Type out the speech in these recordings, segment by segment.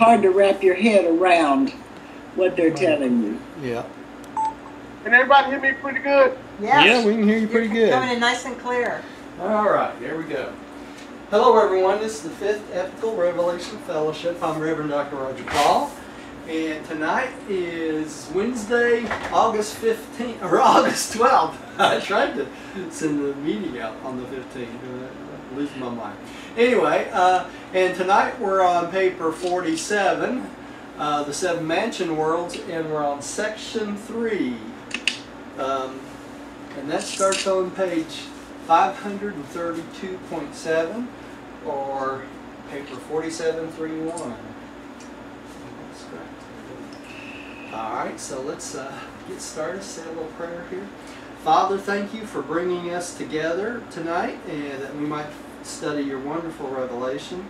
hard to wrap your head around what they're telling you. Yeah. Can everybody hear me pretty good? Yes. Yeah, we can hear you pretty good. Coming in nice and clear. All right, here we go. Hello, everyone. This is the 5th Ethical Revelation Fellowship. I'm Reverend Dr. Roger Paul, and tonight is Wednesday, August 15th or August 12th. I tried to send the meeting out on the 15th. I'm losing my mind. Anyway, and tonight we're on paper 47, the 7 Mansion Worlds, and we're on section 3. And that starts on page 532.7 or paper 4731. Alright, so let's get started, say a little prayer here. Father, thank you for bringing us together tonight and that we might study your wonderful revelation.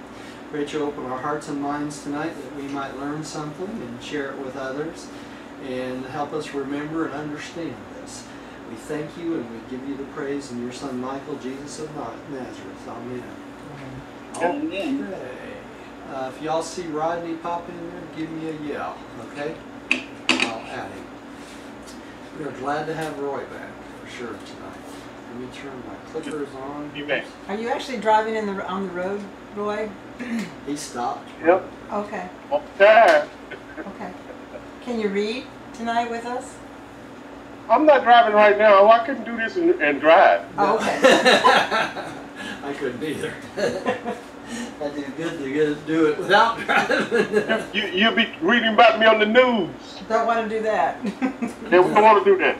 Pray that you open our hearts and minds tonight that we might learn something and share it with others and help us remember and understand this. We thank you and we give you the praise in your Son Michael, Jesus of Nazareth. Amen. Amen. Okay. If y'all see Rodney pop in there, give me a yell, okay? I'll add him. We are glad to have Roy back for sure tonight. Let me turn my clickers on. You may. Are you actually driving on the road, Roy? He stopped. Yep. Okay. On time. Okay. Can you read tonight with us? I'm not driving right now. I couldn't do this and drive. Oh, okay. I couldn't either. I do good to do it without driving. You'll be reading about me on the news. Don't want to do that. Yeah, we don't want to do that.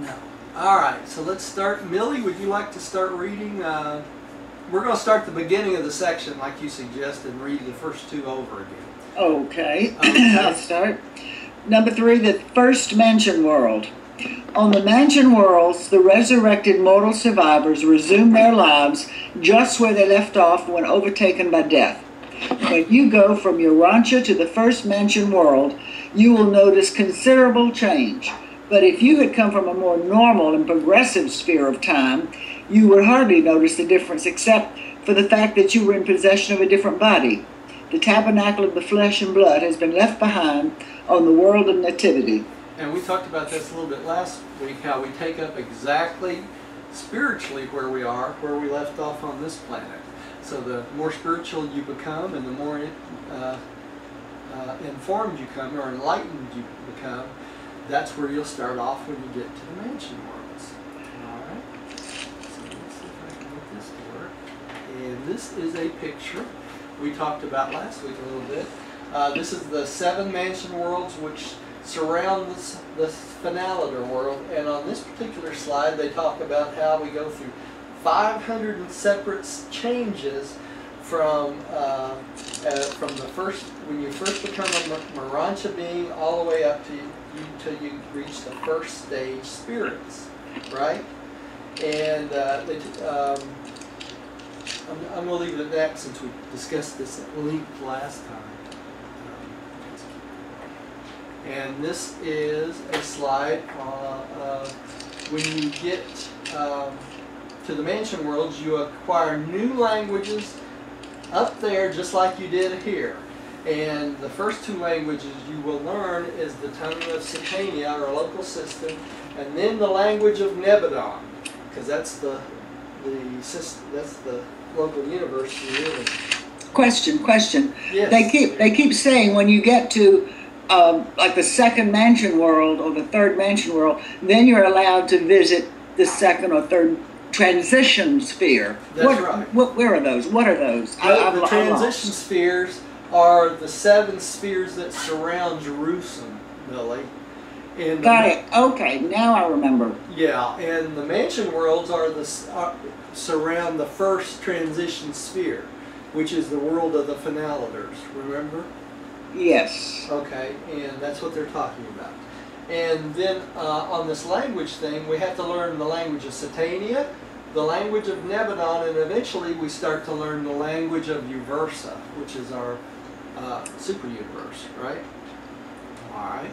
No. All right, so let's start. Millie, would you like to start reading? We're going to start the beginning of the section like you suggested and read the first 2 over again. Okay, I'll start. Number 3, the first Mansion World. On the Mansion Worlds, the resurrected mortal survivors resume their lives just where they left off when overtaken by death. When you go from your rancho to the first Mansion World, you will notice considerable change. But if you had come from a more normal and progressive sphere of time, you would hardly notice the difference except for the fact that you were in possession of a different body. The tabernacle of the flesh and blood has been left behind on the world of nativity. And we talked about this a little bit last week, how we take up exactly spiritually where we are, where we left off on this planet. So the more spiritual you become and the more informed you come or enlightened you become, that's where you'll start off when you get to the Mansion Worlds. Alright, so let's see if I can get this to work. And this is a picture we talked about last week a little bit. This is the 7 Mansion Worlds which surround the Finaliter world, and on this particular slide they talk about how we go through 500 separate changes from the first, when you first become a Morontia being, all the way up to till you reach the first stage spirits, right? And I'm going to leave it at that since we discussed this at length last time. And this is a slide when you get to the Mansion Worlds, you acquire new languages up there just like you did here. And the first 2 languages you will learn is the tongue of Satania, our local system, and then the language of Nebadon, because that's the local universe you live in. Question. Yes. They keep saying when you get to like the 2nd Mansion World or the 3rd Mansion World, then you're allowed to visit the 2nd or 3rd transition sphere. That's right. Where are those? What are those? The transition spheres are the 7 spheres that surround Jerusalem, Millie. And Got it. Okay, now I remember. Yeah, and the Mansion Worlds surround the first transition sphere, which is the world of the Finaliters. Remember? Yes. Okay, and that's what they're talking about. And then on this language thing, we have to learn the language of Satania, the language of Nebadon, and eventually we start to learn the language of Uversa, which is our super universe, right? All right.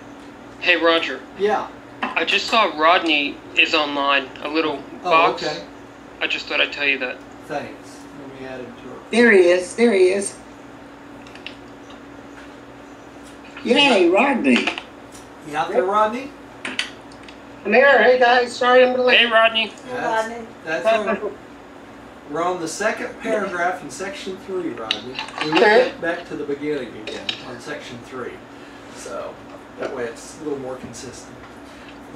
Hey, Roger. Yeah. I just saw Rodney is online, a little box. Oh, okay. I just thought I'd tell you that. Thanks. Let me add him to it. There he is. Yay, Rodney. You out there, Rodney? I'm here. Hey guys, sorry I'm late. Hey, Rodney. Hey, Rodney. That's we're on the second paragraph in section 3, Rodney. We Okay. went back to the beginning again on section 3. So that way it's a little more consistent.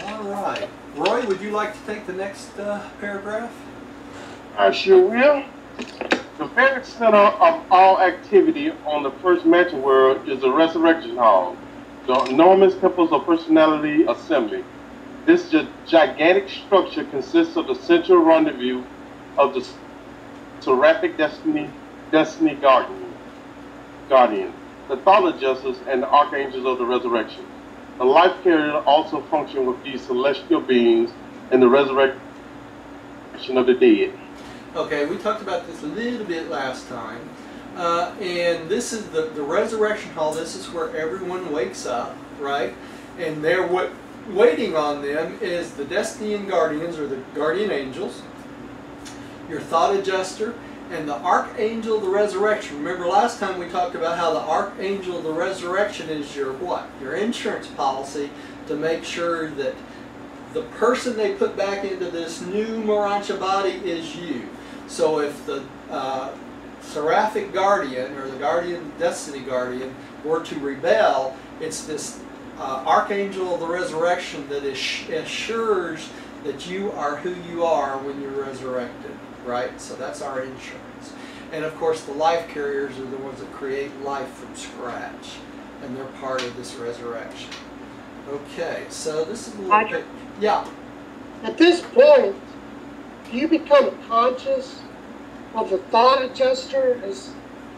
All right. Roy, would you like to take the next paragraph? I sure will. The very center of all activity on the first mentioned world is the resurrection hall, the enormous temples of personality assembly. This gigantic structure consists of the central rendezvous of the seraphic destiny guardian, the thought adjusters, and the archangels of the resurrection. The life carrier also function with these celestial beings in the resurrection of the dead. Okay, we talked about this a little bit last time. And this is the resurrection hall. This is where everyone wakes up, right? And they're waiting on them is the destiny and guardians, or the guardian angels, your thought adjuster, and the archangel of the resurrection. Remember last time we talked about how the archangel of the resurrection is your what? Your insurance policy to make sure that the person they put back into this new Morancha body is you. So if the seraphic guardian, or the guardian destiny guardian, were to rebel, it's this archangel of the resurrection that assures that you are who you are when you're resurrected, right? So that's our insurance. And of course the life carriers are the ones that create life from scratch, and they're part of this resurrection. Okay, so this is a little Roger. bit, yeah. At this point, do you become conscious of the thought adjuster?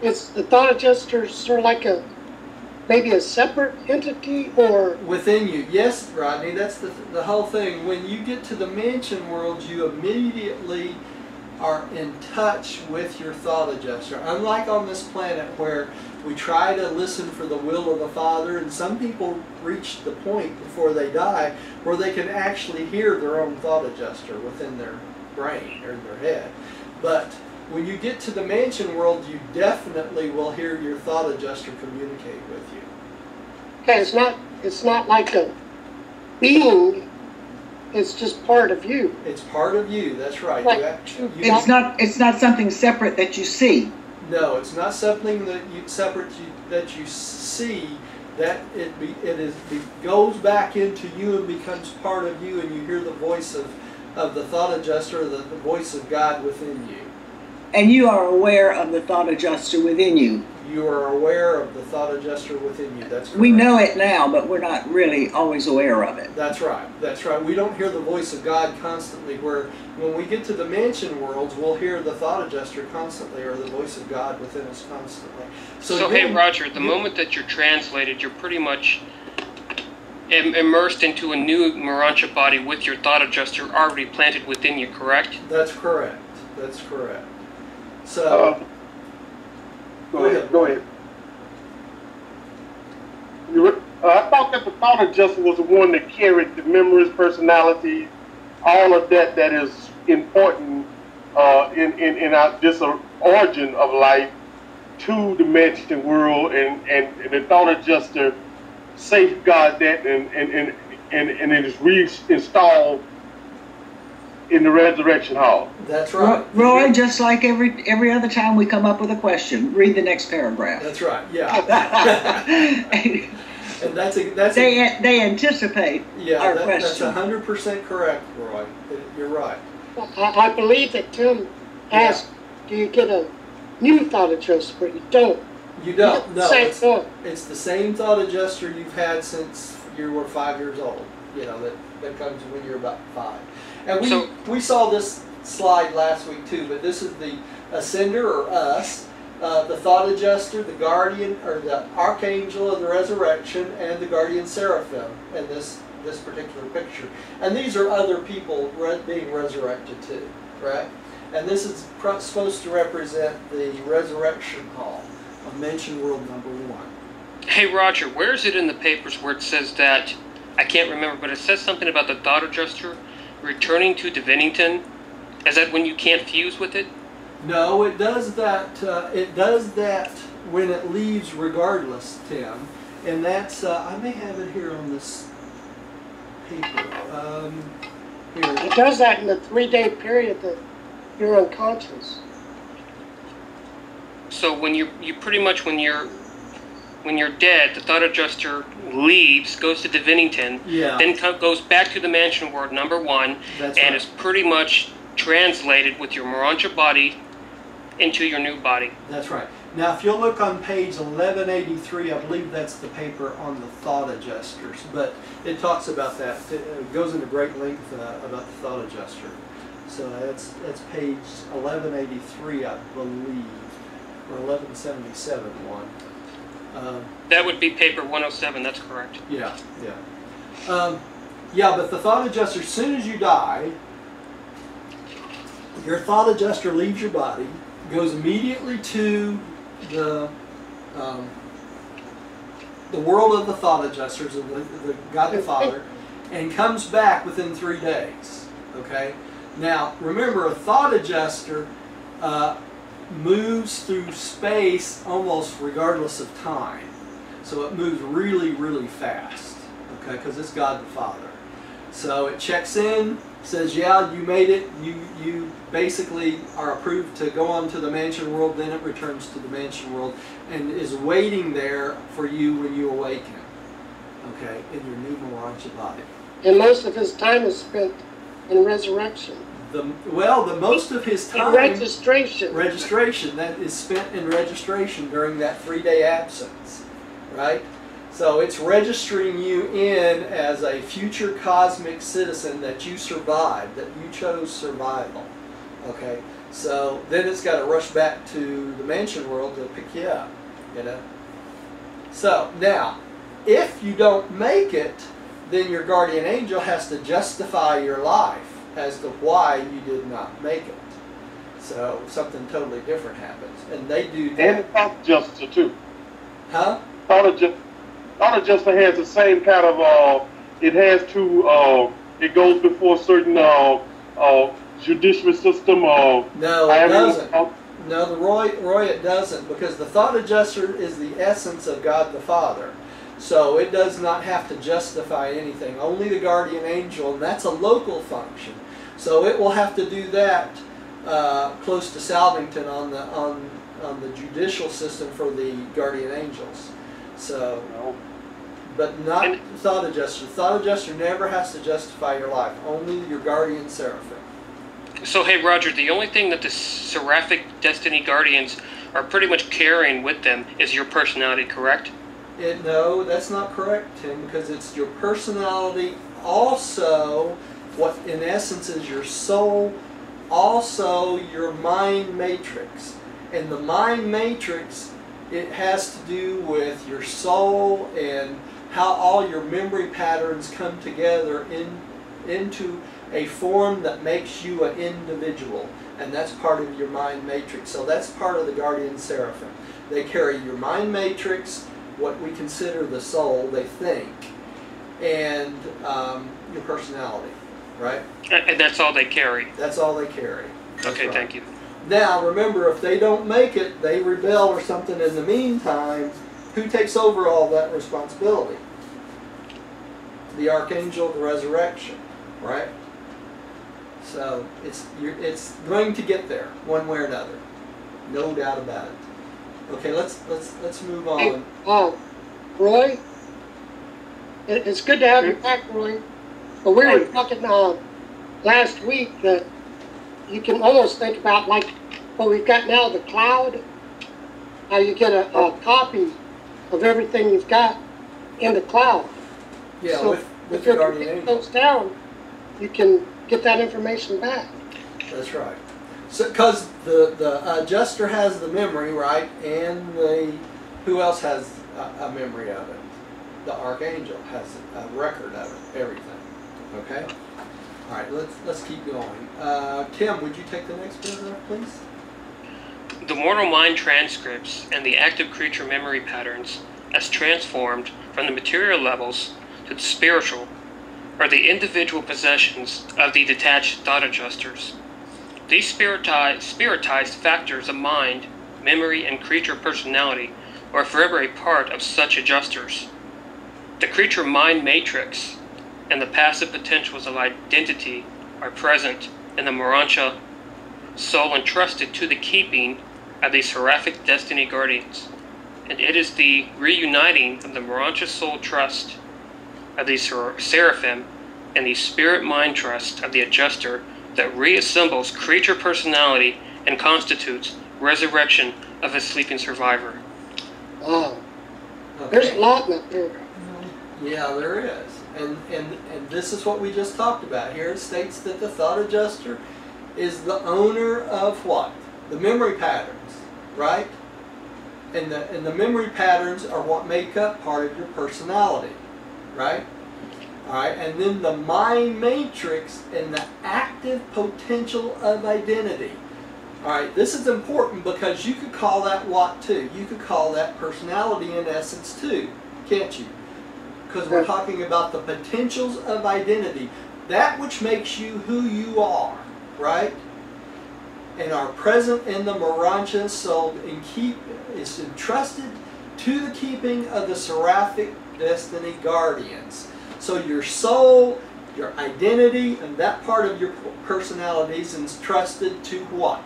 Is the thought adjuster sort of like maybe a separate entity, or? Within you, yes, Rodney, that's the whole thing. When you get to the mansion world, you immediately are in touch with your thought adjuster. Unlike on this planet where we try to listen for the will of the Father, and some people reach the point before they die where they can actually hear their own thought adjuster within their brain or their head. But when you get to the mansion world, you definitely will hear your thought adjuster communicate with you. Okay, it's not like a being. It's just part of you. It's part of you, that's right. Like, It's not something separate that you see. No, it's not something that you that you see. That it goes back into you and becomes part of you, and you hear the voice of the thought adjuster, the voice of God within you. And you are aware of the thought adjuster within you. You are aware of the thought adjuster within you. That's correct. We know it now, but we're not really always aware of it. That's right. That's right. We don't hear the voice of God constantly. Where when we get to the mansion worlds, we'll hear the thought adjuster constantly, or the voice of God within us constantly. So hey, Roger, the moment that you're translated, you're pretty much immersed into a new Morancha body with your thought adjuster already planted within you, correct? That's correct. That's correct. So, Go ahead. I thought that the thought adjuster was the one that carried the memories, personality, all of that is important in our this origin of life to the mansion world, and the thought adjuster safeguard that and it is reinstalled in the resurrection hall. that's right. Roy, just like every other time we come up with a question, read the next paragraph. That's right. Yeah. And They anticipate our that's question. 100% correct, Roy. You're right. I believe that Tim asked, do you get a new thought adjuster, but you don't. You don't. No, Same one. it's the same thought adjuster you've had since you were 5 years old. You know, that comes when you're about 5. And we saw this slide last week too, but this is the ascender, or us, the thought adjuster, the guardian, or the archangel of the resurrection, and the guardian seraphim in this particular picture. And these are other people being resurrected too, right? And this is supposed to represent the resurrection hall of Mansion World number 1. Hey, Roger, where is it in the papers where it says that, I can't remember, but it says something about the thought adjuster returning to Divinington? Is that when you can't fuse with it? No, it does that. It does that when it leaves, regardless, Tim. And that's, I may have it here on this paper. Here. It does that in the 3-day period that you're unconscious. So when you pretty much when you're dead, the thought adjuster leaves, goes to Divinington, Yeah. then goes back to the mansion world #1, That's and right. is pretty much translated with your Morontia body into your new body. That's right. Now, if you'll look on page 1183, I believe that's the paper on the thought adjusters, but it talks about that. It goes into great length about the thought adjuster. So that's page 1183, I believe, or 1177 one. That would be paper 107. That's correct. Yeah, yeah. Yeah, but the thought adjuster, as soon as you die, your thought adjuster leaves your body, goes immediately to the world of the thought adjusters, of the God the Father, and comes back within 3 days. Okay? Now, remember, a thought adjuster moves through space almost regardless of time. So it moves really, really fast. Okay? Because it's God the Father. So it checks in, says, yeah, you made it, you basically are approved to go on to the mansion world, then it returns to the mansion world and is waiting there for you when you awaken, okay, in your new Morontia body. And most of his time is spent in resurrection. The most of his time... In registration. Registration, that is spent in registration during that 3-day absence, right? So it's registering you in as a future cosmic citizen that you survived, that you chose survival. Okay? So then it's got to rush back to the mansion world to pick you up, you know? So now, if you don't make it, then your guardian angel has to justify your life as to why you did not make it. So something totally different happens. And they do that. And the thought adjuster too. Huh? Thought adjuster has the same kind of it has to it goes before certain judiciary system No, it doesn't. Oh, No, the Roy, it doesn't, because the thought adjuster is the essence of God the Father. So it does not have to justify anything. Only the guardian angel, and that's a local function. So it will have to do that close to Salvington on the judicial system for the guardian angels. So, but not thought adjuster. Thought adjuster never has to justify your life. Only your guardian seraphim. So, hey, Roger, the only thing that the Seraphic Destiny Guardians are pretty much carrying with them is your personality, correct? No, that's not correct, Tim, because it's your personality, also what in essence is your soul, also your mind matrix. And the mind matrix, it has to do with your soul and how all your memory patterns come together into a form that makes you an individual. And that's part of your mind matrix. So that's part of the guardian seraphim. They carry your mind matrix, what we consider the soul, they think, and your personality, right? And that's all they carry. That's all they carry. That's Okay, right. thank you. Now, remember, if they don't make it, they rebel or something in the meantime, who takes over all that responsibility? The Archangel of the Resurrection, right? So it's going to get there one way or another, no doubt about it. Okay, let's move on. Hey, Roy, it's good to have you back, Roy. But we were talking last week that you can almost think about like what we've got now, the cloud, how you get a copy of everything you've got in the cloud. Yeah, so with if the your guardian computer angel. goes down, you can get that information back. That's right. So, because the adjuster has the memory, right, and who else has a memory of it? The Archangel has a record of it, everything. Okay. All right. Let's keep going. Tim, would you take the next paragraph, please? The mortal mind transcripts and the active creature memory patterns, as transformed from the material levels to the spiritual, are the individual possessions of the detached thought adjusters. These spiritized factors of mind, memory, and creature personality or forever a part of such adjusters. The creature mind matrix and the passive potentials of identity are present in the Morontia soul entrusted to the keeping of the seraphic destiny guardians, and it is the reuniting of the Morontia soul trust of the seraphim and the spirit mind trust of the adjuster that reassembles creature personality and constitutes resurrection of a sleeping survivor. Wow. Okay. There's a lot in that paragraph. Yeah, there is. And this is what we just talked about. Here it states that the thought adjuster is the owner of what? The memory patterns, right? And the memory patterns are what make up part of your personality, right? All right, and then the mind matrix and the active potential of identity. All right, this is important because you could call that what too? You could call that personality in essence too, can't you? Because we're talking about the potentials of identity, that which makes you who you are, right? And are present in the Morontia soul and is entrusted to the keeping of the seraphic destiny guardians. So your soul, your identity, and that part of your personality is entrusted to what?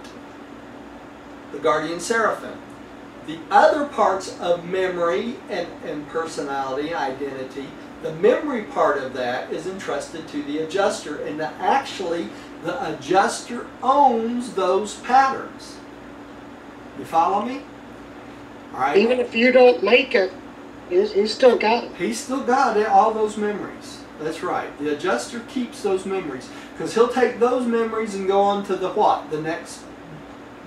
The guardian seraphim. The other parts of memory and personality, identity, the memory part of that is entrusted to the adjuster, and actually the adjuster owns those patterns. You follow me? All right. Even if you don't make it, he's still got it. He's still got it, all those memories. That's right. The adjuster keeps those memories because he'll take those memories and go on to the what? The next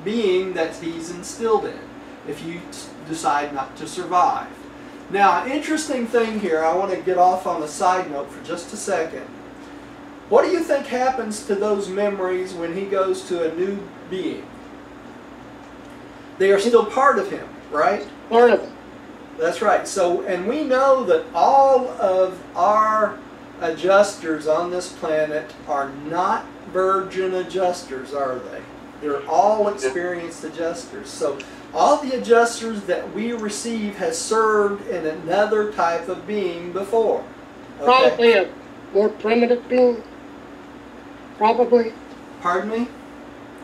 being that he's instilled in, if you decide not to survive. Now, an interesting thing here, I want to get off on a side note for just a second. What do you think happens to those memories when he goes to a new being? They are still part of him, right? Part of it. That's right. So, and we know that all of our adjusters on this planet are not virgin adjusters, are they? They're all experienced adjusters. So all the adjusters that we receive has served in another type of being before. Okay? Probably a more primitive being. Probably. Pardon me?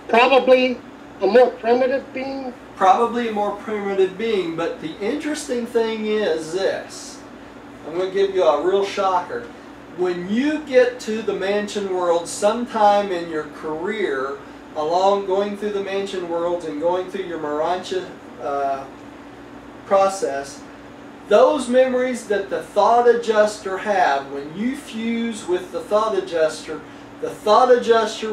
Probably a more primitive being. Probably a more primitive being, but the interesting thing is this. I'm going to give you a real shocker. When you get to the mansion world sometime in your career, along going through the mansion worlds and going through your Morontia process, those memories that the thought adjuster have, when you fuse with the thought adjuster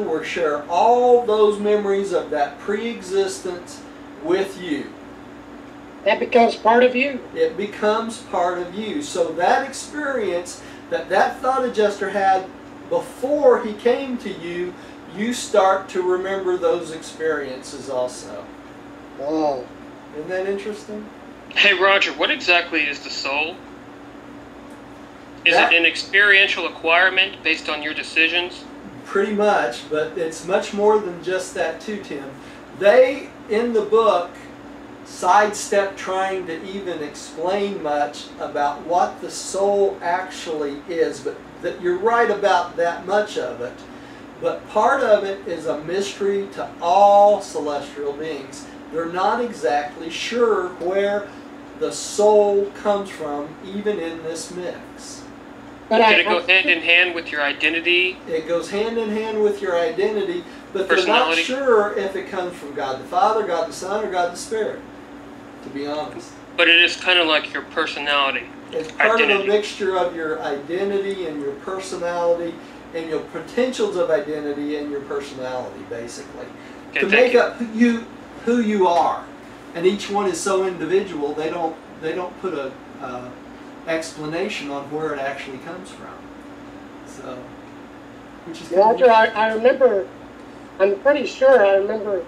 will share all those memories of that pre-existence with you. That becomes part of you. It becomes part of you. So that experience that thought adjuster had before he came to you, you start to remember those experiences also. Wow. Isn't that interesting? Hey Roger, what exactly is the soul? Is it an experiential acquirement based on your decisions? Pretty much, but it's much more than just that too, Tim. They, in the book, sidestep trying to even explain much about what the soul actually is, but that you're right about that much of it. But part of it is a mystery to all celestial beings. They're not exactly sure where the soul comes from, even in this mix. But Did it go hand in hand with your identity? It goes hand in hand with your identity, but they're not sure if it comes from God the Father, God the Son, or God the Spirit, to be honest. But it is kind of like your personality. It's part Identity. of a mixture of your identity and your personality and your potentials of identity and your personality, basically, Okay, to thank make you. up who you are. And each one is so individual. They don't put a explanation on where it actually comes from. So, which is Roger, I remember, I'm pretty sure I remember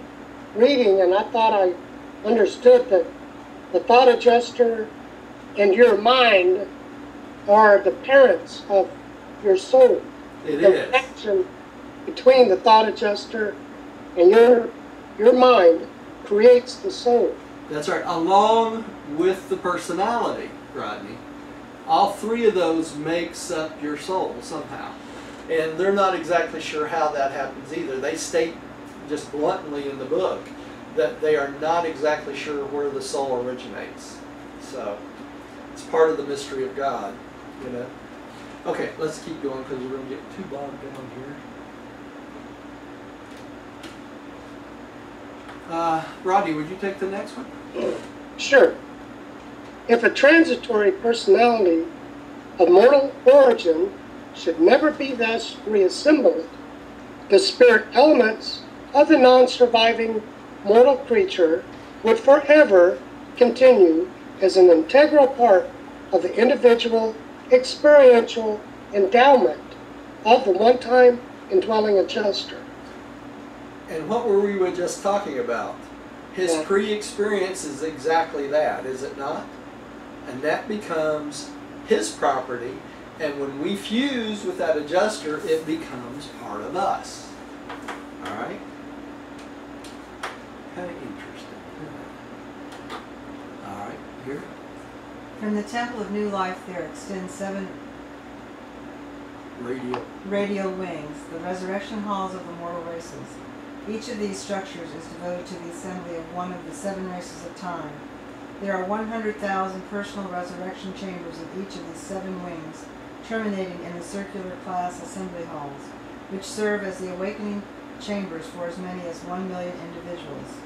reading, and I thought I understood that the thought adjuster and your mind are the parents of your soul. It The is. connection between the thought adjuster and your mind creates the soul. That's right. Along with the personality, Rodney. All three of those makes up your soul somehow. And they're not exactly sure how that happens either. They state just bluntly in the book that they are not exactly sure where the soul originates. So it's part of the mystery of God, you know. Okay, let's keep going because we're going to get too bogged down here. Rodney, would you take the next one? Sure. If a transitory personality of mortal origin should never be thus reassembled, the spirit elements of the non-surviving mortal creature would forever continue as an integral part of the individual experiential endowment of the one-time indwelling adjuster. And what were we just talking about? His pre-experience is exactly that, is it not? And that becomes his property, and when we fuse with that adjuster, it becomes part of us. All right? Kind of interesting. All right, here. From the Temple of New Life there extend 7 radial wings, the resurrection halls of the mortal races. Each of these structures is devoted to the assembly of one of the 7 races of time. There are 100,000 personal resurrection chambers in each of these 7 wings, terminating in the circular class assembly halls, which serve as the awakening chambers for as many as 1 million individuals.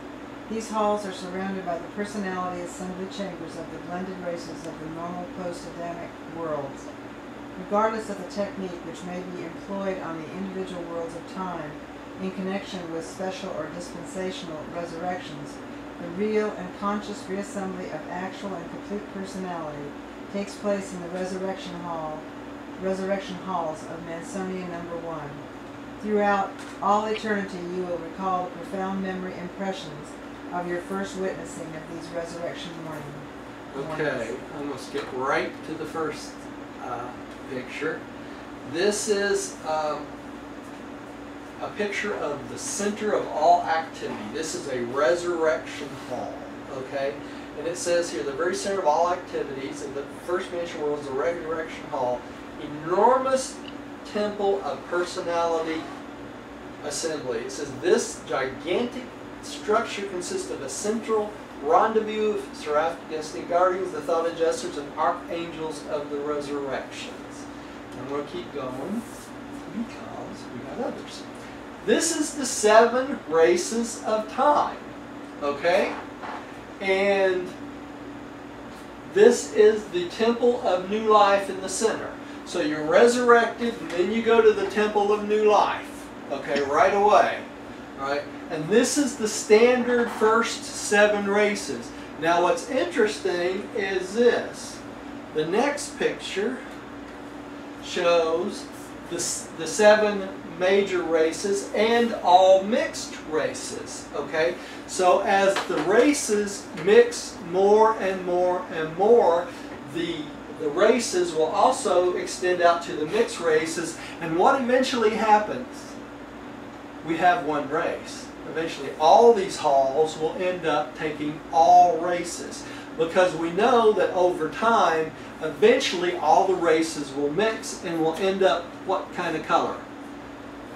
These halls are surrounded by the personality assembly chambers of the blended races of the normal post-Adamic worlds. Regardless of the technique which may be employed on the individual worlds of time in connection with special or dispensational resurrections, the real and conscious reassembly of actual and complete personality takes place in the resurrection halls of Mansonia number 1. Throughout all eternity you will recall the profound memory impressions of your first witnessing of these resurrection mornings. Okay, I'm going to skip right to the first picture. This is a picture of the center of all activity. This is a resurrection hall, okay? And it says here, the very center of all activities in the first mansion world is the resurrection hall, enormous temple of personality assembly. It says this gigantic structure consists of a central rendezvous of seraphic destiny guardians, the thought adjusters, and archangels of the resurrections. And we'll keep going because we got others. This is the 7 races of time, okay? And this is the temple of new life in the center. So you're resurrected, and then you go to the temple of new life, okay, right away. All right? And this is the standard first 7 races. Now what's interesting is this. The next picture shows the 7 major races and all mixed races. Okay? So as the races mix more and more and more, the races will also extend out to the mixed races. And what eventually happens? We have one race. Eventually all these halls will end up taking all races, because we know that over time eventually all the races will mix and will end up what kind of color?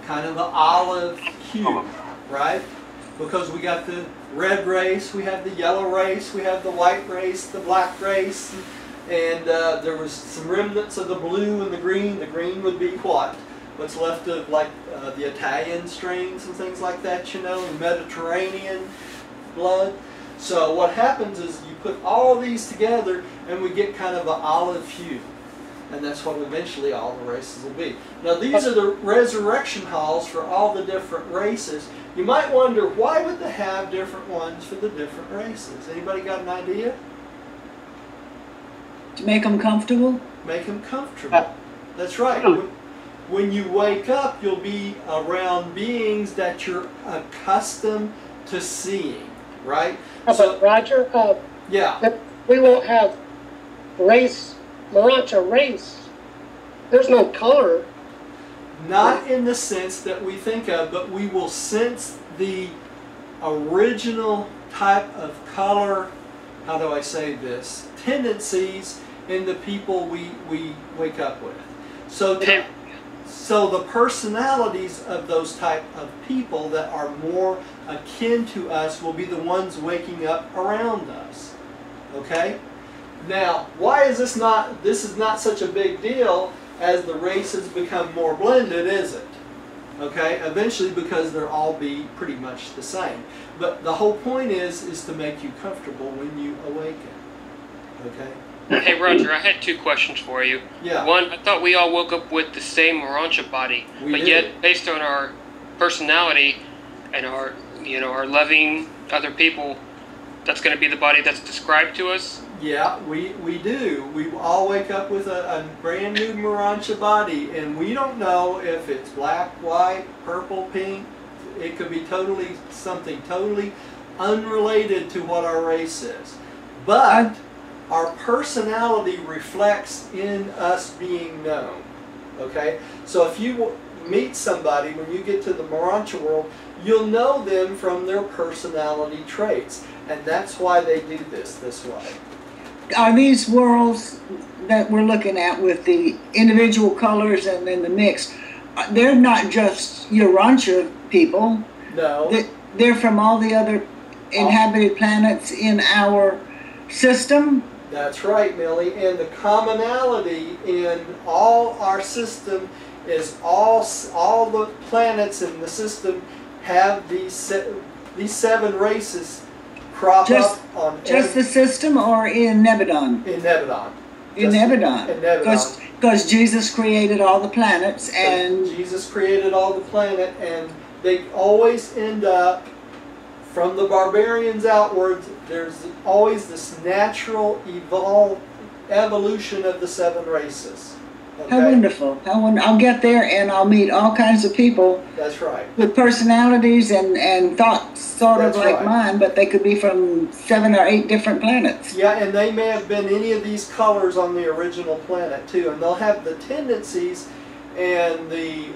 Kind of an olive hue, right? Because we got the red race, we have the yellow race, we have the white race, the black race, and there was some remnants of the blue and the green. The green would be what? What's left of like the Italian strains and things like that, you know, the Mediterranean blood. So what happens is you put all these together and we get kind of an olive hue. And that's what eventually all the races will be. Now these are the resurrection halls for all the different races. You might wonder, why would they have different ones for the different races? Anybody got an idea? To make them comfortable? Make them comfortable. That's right. When you wake up, you'll be around beings that you're accustomed to seeing, right? But Roger, yeah. We won't have race, Marancha race. There's no color. Not in the sense that we think of, but we will sense the original type of color how do I say this, tendencies in the people we wake up with. So the personalities of those type of people that are more akin to us will be the ones waking up around us. Okay? Now, why is this is not such a big deal as the races become more blended, is it? Okay? Eventually, because they'll all be pretty much the same. But the whole point is to make you comfortable when you awaken. Okay? Hey Roger, I had two questions for you. Yeah. One, I thought we all woke up with the same Morontia body, but yet based on our personality and our loving other people, that's going to be the body that's described to us? Yeah, we do. We all wake up with a brand new Morontia body, and we don't know if it's black, white, purple, pink. It could be something totally unrelated to what our race is. But our personality reflects in us being known. Okay? So if you meet somebody, when you get to the Morontia world, you'll know them from their personality traits. And that's why they do this way. Are these worlds that we're looking at with the individual colors and then the mix, they're not just Urantia people? No. They're from all the other inhabited planets in our system? That's right, Millie. And the commonality in all our system is all the planets in the system have these 7 races crop up on just the system, or in Nebadon? In Nebadon. In Nebadon. Because Jesus created all the planets, and Jesus created all the planet, and they always end up from the barbarians outwards. There's always this natural evolution of the 7 races. Okay? How wonderful. I'll get there and I'll meet all kinds of people. That's right. With personalities and thoughts sort of like mine, but they could be from 7 or 8 different planets. Yeah, and they may have been any of these colors on the original planet too, and they'll have the tendencies and the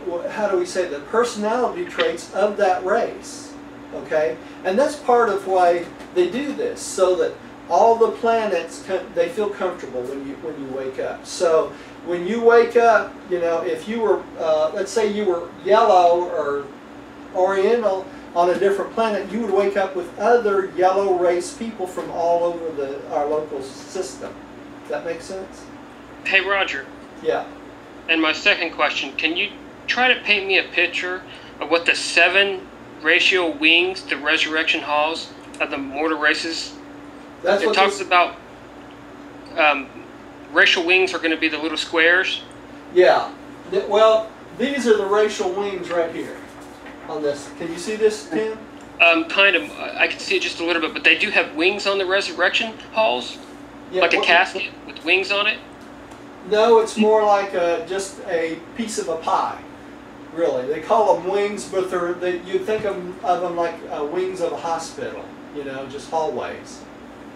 personality traits of that race. Okay? And that's part of why they do this, so that all the planets, they feel comfortable when you wake up. So when you wake up, if you were, let's say you were yellow or oriental on a different planet, you would wake up with other yellow race people from all over our local system. Does that make sense? Hey Roger. Yeah. And my second question, can you try to paint me a picture of what the 7 racial wings, the resurrection halls of the mortal races? It talks about racial wings are going to be the little squares. Yeah. Well, these are the racial wings right here on this. Can you see this, Tim? Kind of. I can see it just a little bit, but they do have wings on the resurrection halls? Yeah, like a casket with wings on it? No, it's more like just a piece of a pie. Really. They call them wings, but you think of them like wings of a hospital. Just hallways.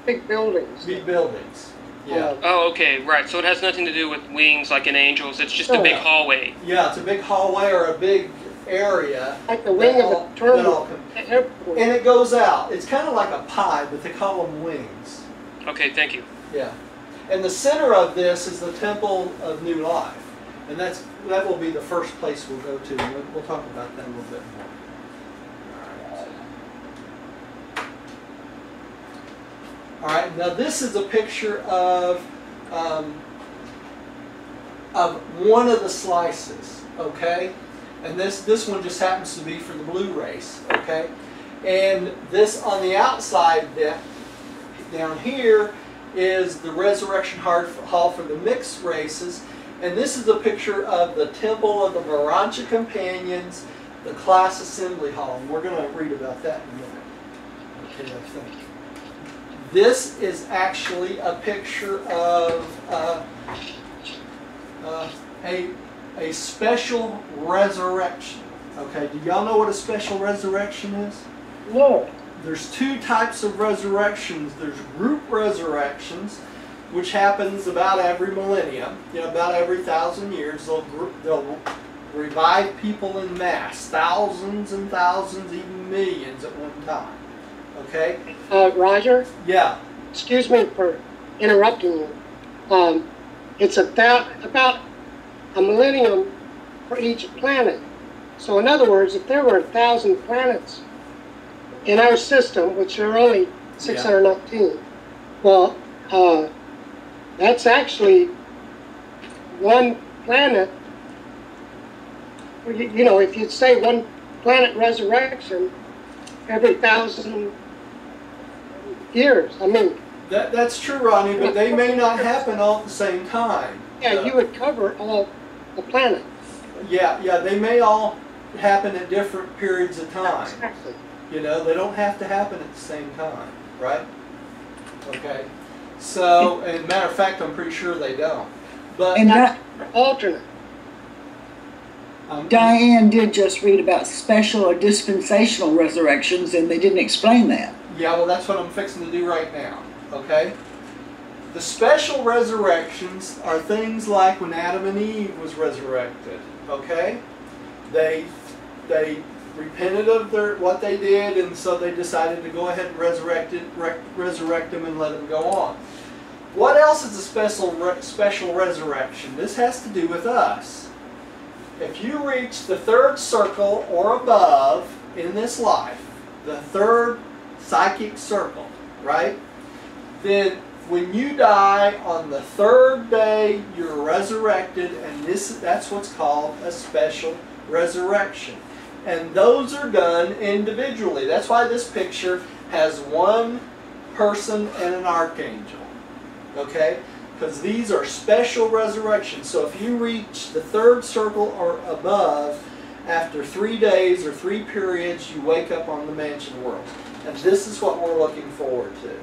Big buildings. Big buildings. Yeah. Oh, okay, right. So it has nothing to do with wings like in Angels. It's just a big hallway. Yeah, it's a big hallway or a big area. Like the wing of a terminal. And it goes out. It's kind of like a pie, but they call them wings. Okay, thank you. Yeah. And the center of this is the Temple of New Life. And that will be the first place we'll go to. And we'll talk about that a little bit more. All right, now this is a picture of one of the slices, okay? And this one just happens to be for the blue race, okay? And this on the outside down here is the resurrection hall for the mixed races. And this is a picture of the Temple of the Morontia Companions, the class assembly hall. And we're going to read about that in a minute. Okay, I think. This is actually a picture of a special resurrection. Okay, do y'all know what a special resurrection is? No. There's 2 types of resurrections. There's group resurrections, which happens about every millennium, about every 1,000 years. They'll revive people in mass, thousands and thousands, even millions at one time. Okay? Roger? Yeah. excuse me for interrupting you. It's about a millennium for each planet. So in other words, if there were 1,000 planets in our system, which are only 619, well, that's actually one planet. You know, if you'd say one planet resurrection every 1,000 years, I mean. That's true, Ronnie, but they may not happen all at the same time. Yeah, you would cover all the planet. Yeah, they may all happen at different periods of time. Exactly. You know, they don't have to happen at the same time, right? Okay. So, and matter of fact, I'm pretty sure they don't. But And Di- Alternate. Diane did just read about special or dispensational resurrections, and they didn't explain that. yeah, well, that's what I'm fixing to do right now. Okay. The special resurrections are things like when Adam and Eve was resurrected. Okay. They repented of what they did, and so they decided to go ahead and resurrect them and let them go on. What else is a special resurrection? This has to do with us. If you reach the third circle or above in this life, the third psychic circle, right? Then when you die on the third day, you're resurrected, and that's what's called a special resurrection. And those are done individually. That's why this picture has one person and an archangel. Okay? Because these are special resurrections. So if you reach the third circle or above, after 3 days or 3 periods, you wake up on the mansion world. And this is what we're looking forward to.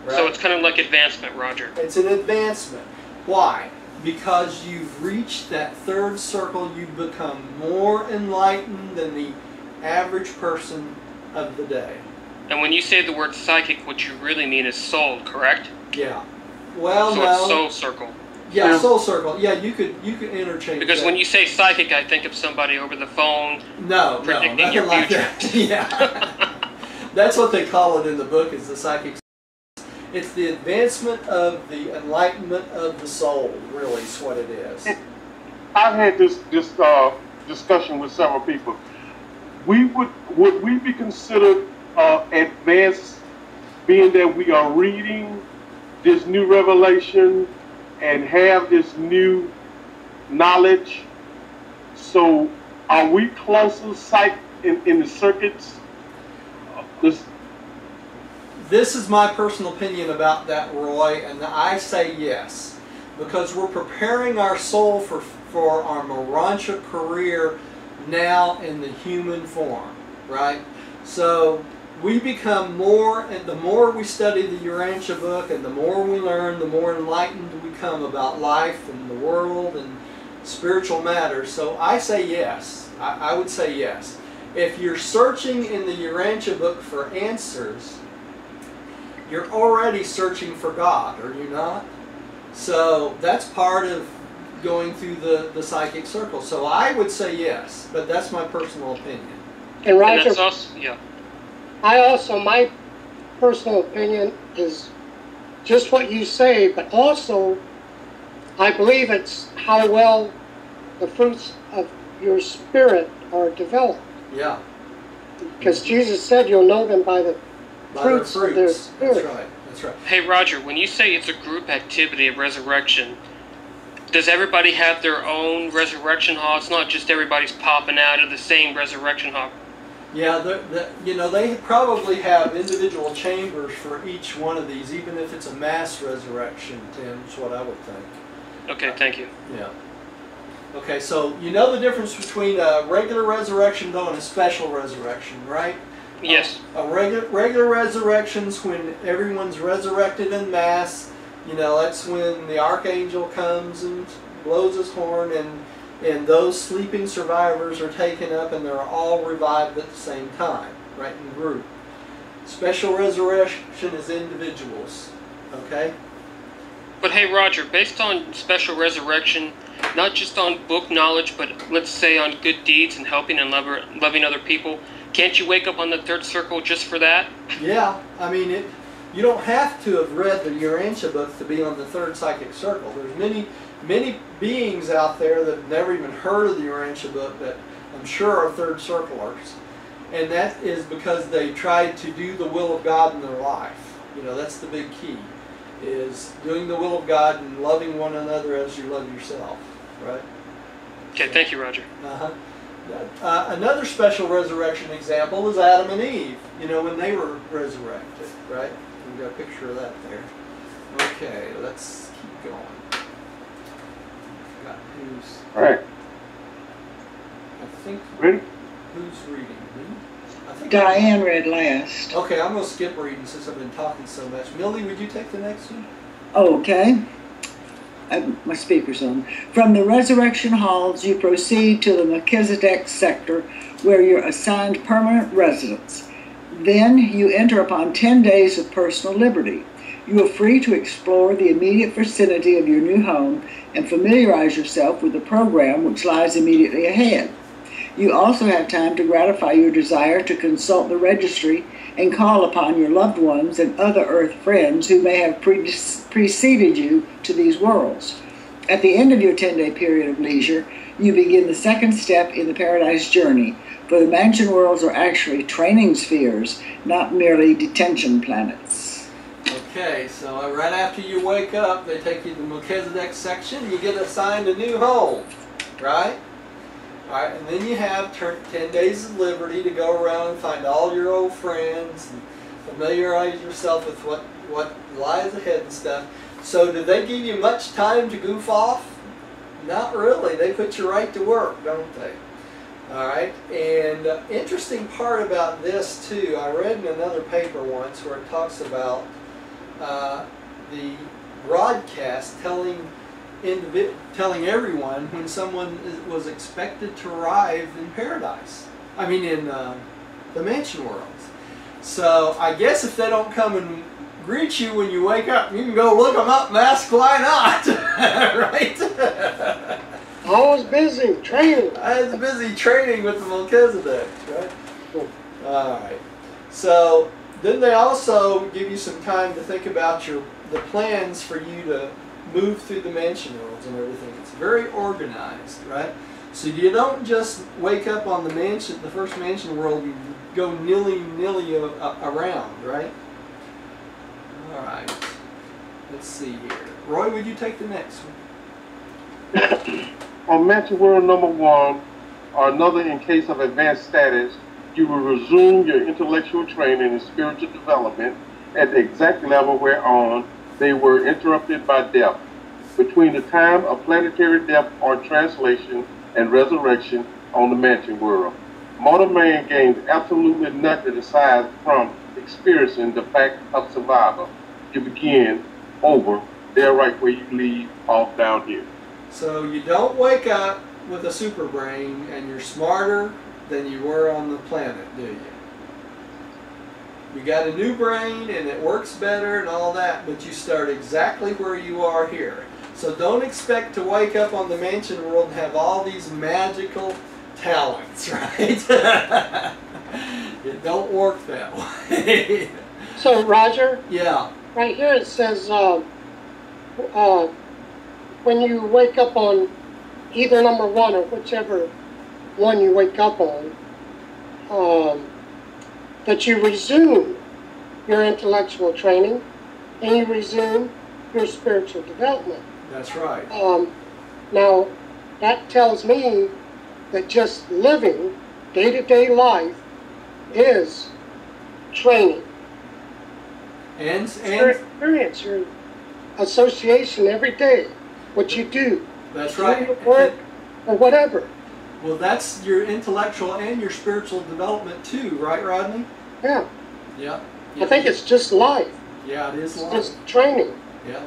Right? So it's kind of like advancement, Roger. It's an advancement. Why? Because you've reached that third circle, you've become more enlightened than the average person of the day. And when you say the word psychic, what you really mean is soul, correct? Yeah. Well, So no. it's soul circle. Yeah, soul circle. Yeah, you could interchange Because that. when you say psychic, I think of somebody over the phone. No, predicting nothing your like future. that. Yeah. That's what they call it in the book, is the psychic. It's the advancement of the enlightenment of the soul, really, is what it is. I've had this discussion with several people. Would we be considered advanced, being that we are reading this new revelation and have this new knowledge? So are we closer in the circuits? This is my personal opinion about that, Roy, and I say yes. Because we're preparing our soul for our Morancha career now in the human form, right? So we become more, and the more we study the Urantia book and the more we learn, the more enlightened we become about life and the world and spiritual matters. So I say yes. I would say yes. If you're searching in the Urantia book for answers, you're already searching for God, are you not? So that's part of going through the psychic circle. So I would say yes, but that's my personal opinion. And And Roger, that's also, yeah. my personal opinion is just what you say, but also I believe it's how well the fruits of your spirit are developed. Yeah. Because Jesus said you'll know them by the By fruits their of their fruits. spirit. That's right. That's right. Hey, Roger, when you say it's a group activity of resurrection, does everybody have their own resurrection hall? It's not just everybody's popping out of the same resurrection hall. Yeah, they probably have individual chambers for each one of these, even if it's a mass resurrection, Tim, is what I would think. Okay, thank you. Yeah. Okay, so you know the difference between a regular resurrection, though, and a special resurrection, right? Yes. A regular resurrection's when everyone's resurrected in mass. You know, that's when the archangel comes and blows his horn, and those sleeping survivors are taken up and they're all revived at the same time, right, in group. Special resurrection is individuals, okay? But hey, Roger, based on special resurrection, not just on book knowledge, but let's say on good deeds and helping and loving other people, can't you wake up on the third circle just for that? Yeah, I mean, you don't have to have read the Urantia books to be on the third psychic circle. There's many beings out there that have never even heard of the Urantia book that I'm sure are third circlers. And that is because they tried to do the will of God in their life. You know, that's the big key, is doing the will of God and loving one another as you love yourself, right? Okay, thank you, Roger. Another special resurrection example is Adam and Eve, you know, when they were resurrected, right? We've got a picture of that there. Okay, let's keep going. Got who's... All right. I think... Ready? Who's reading? Me? I think Diane read last. Okay, I'm going to skip reading since I've been talking so much. Millie, would you take the next one? Okay. My speaker's on. From the resurrection halls, you proceed to the Melchizedek sector, where you're assigned permanent residence. Then you enter upon 10 days of personal liberty. You are free to explore the immediate vicinity of your new home and familiarize yourself with the program which lies immediately ahead. You also have time to gratify your desire to consult the registry and call upon your loved ones and other Earth friends who may have preceded you to these worlds. At the end of your 10-day period of leisure, you begin the second step in the Paradise journey, for the mansion worlds are actually training spheres, not merely detention planets. Okay, so right after you wake up, they take you to the Melchizedek section, you get assigned a new home, right? Alright, and then you have 10 days of liberty to go around and find all your old friends and familiarize yourself with what lies ahead and stuff. So do they give you much time to goof off? Not really. They put you right to work, don't they? Alright, and interesting part about this too, I read in another paper once where it talks about the broadcast telling everyone when someone was expected to arrive in paradise. I mean in the mansion worlds. So I guess if they don't come and greet you when you wake up, you can go look them up and ask why not. Right? I was busy training. I was busy training with the Melchizedek, right? Alright. So then they also give you some time to think about the plans for you to move through the mansion worlds and everything. It's very organized, right? So you don't just wake up on the first mansion world and go nilly-nilly around, right? Alright. Let's see here. Roy, would you take the next one? On Mansion World number 1, or another in case of advanced status, you will resume your intellectual training and spiritual development at the exact level whereon they were interrupted by death, between the time of planetary death or translation and resurrection on the Mansion World. Mortal man gains absolutely nothing aside from experiencing the fact of survival. You begin over there right where you leave off down here. So you don't wake up with a super brain and you're smarter than you were on the planet, do you? You got a new brain and it works better and all that, but you start exactly where you are here. So don't expect to wake up on the mansion world and have all these magical talents, right? It don't work that way. So, Roger, Yeah. right here it says when you wake up on either number 1 or whichever one you wake up on, that you resume your intellectual training and you resume your spiritual development. That's right. Now, that tells me that just living day-to-day life is training. And Your experience, your association every day, what you do, that's your right. work, or whatever. Well, that's your intellectual and your spiritual development too, right, Rodney? Yeah, Yeah. I think it's just life. Yeah, it is It's life. just training. Yeah.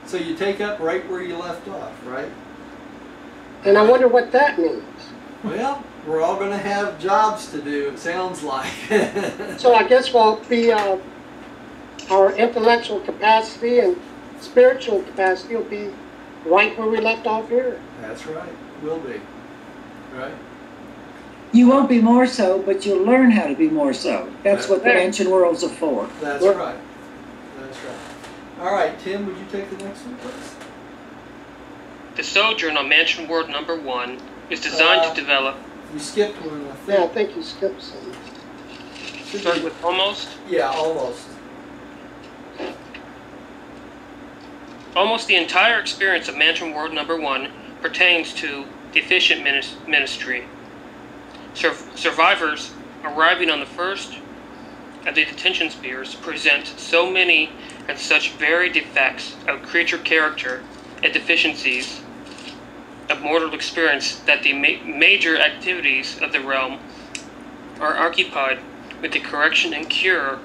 So you take up right where you left off, right? And I wonder what that means. Well, we're all going to have jobs to do, it sounds like. So I guess we'll be, our intellectual capacity and spiritual capacity will be right where we left off here. That's right. Will be. Right? You won't be more so, but you'll learn how to be more so. That's what the Right. mansion worlds are for. That's Right. right. That's right. All right, Tim, would you take the next one, please? The sojourn on Mansion World number 1 is designed to develop. You skipped one, I think. Yeah, I think you skipped some. Start with almost. Yeah, almost. Almost the entire experience of Mansion World number 1 pertains to the efficient ministry. Survivors arriving on the first of the detention spheres present so many and such varied defects of creature character and deficiencies of mortal experience that the major activities of the realm are occupied with the correction and cure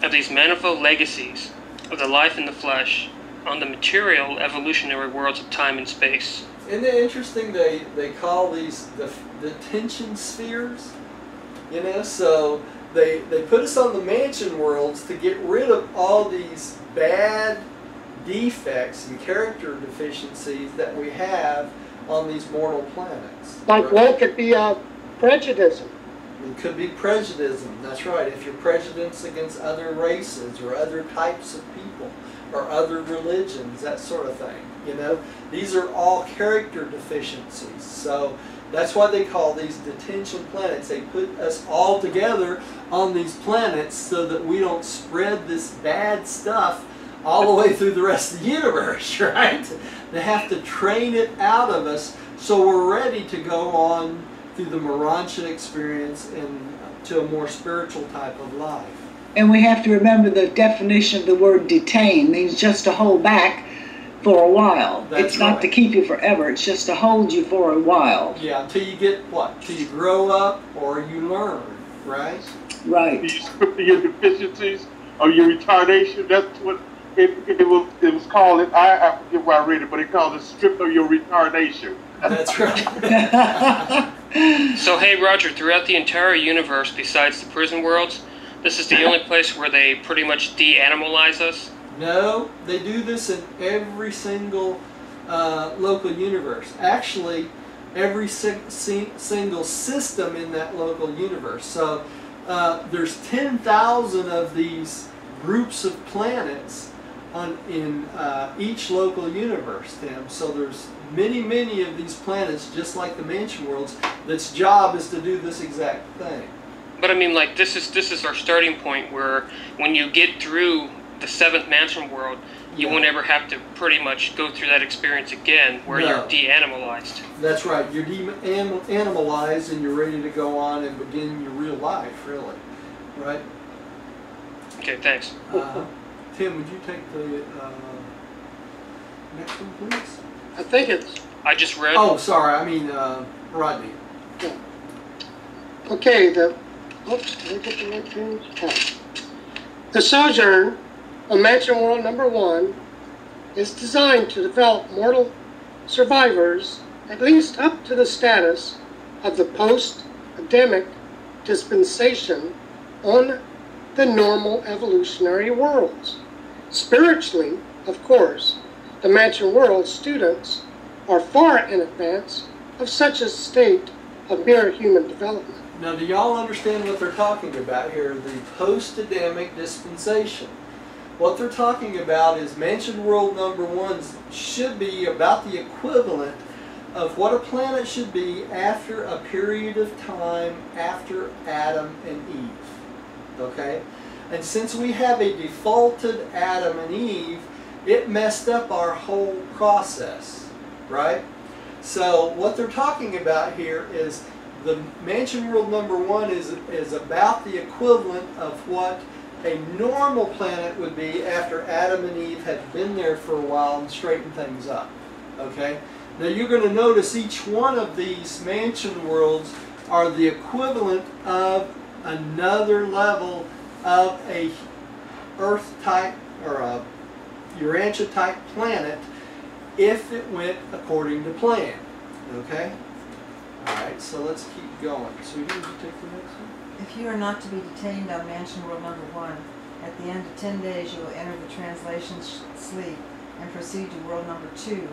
of these manifold legacies of the life in the flesh on the material evolutionary worlds of time and space. Isn't it interesting they call these the detention spheres? You know, so they put us on the mansion worlds to get rid of all these bad defects and character deficiencies that we have on these mortal planets. Like one could be prejudice. It could be prejudice, that's right. If you're prejudiced against other races or other types of people or other religions, that sort of thing. You know, these are all character deficiencies. So that's why they call these detention planets. They put us all together on these planets so that we don't spread this bad stuff all the way through the rest of the universe, right? They have to train it out of us so we're ready to go on through the Morontian experience and to a more spiritual type of life. And we have to remember the definition of the word detain means just to hold back for a while. That's it's not right. to keep you forever, it's just to hold you for a while. Yeah, until you get what? Till you grow up or you learn, right? Right. You strip your deficiencies or your retardation. That's what it was called. I forget where I read it, but it called it strip of your retardation. That's right. So hey Roger, throughout the entire universe besides the prison worlds, this is the only place where they pretty much de-animalize us? No, they do this in every single local universe. Actually, every single system in that local universe. So there's 10,000 of these groups of planets in each local universe, Tim. So there's many of these planets, just like the mansion worlds, that's job is to do this exact thing. But I mean, like, this is our starting point where when you get through the 7th mansion world, you won't ever have to pretty much go through that experience again where you're de-animalized. That's right. You're de-animalized and you're ready to go on and begin your real life, really. Right? Okay, thanks. Tim, would you take the next one, please? I think it's I just read... Oh, sorry. I mean, Rodney. okay. Oops, did I get the right page? Oh. The sojourn on Mansion World number 1 is designed to develop mortal survivors at least up to the status of the post-Adamic dispensation on the normal evolutionary worlds. Spiritually, of course, the Mansion World students are far in advance of such a state of mere human development. Now, do y'all understand what they're talking about here? The post-Adamic dispensation. What they're talking about is Mansion World number 1 should be about the equivalent of what a planet should be after a period of time after Adam and Eve. Okay? And since we have a defaulted Adam and Eve, it messed up our whole process, right? So what they're talking about here is the Mansion World number 1 is about the equivalent of what a normal planet would be after Adam and Eve had been there for a while and straightened things up. Okay? Now you're going to notice each one of these mansion worlds are the equivalent of another level of a Earth type or a Urantia type planet if it went according to plan. Okay? Alright, so let's keep going. So you need to take the next one? If you are not to be detained on Mansion World number 1, at the end of 10 days you will enter the translation sleep and proceed to world number 2,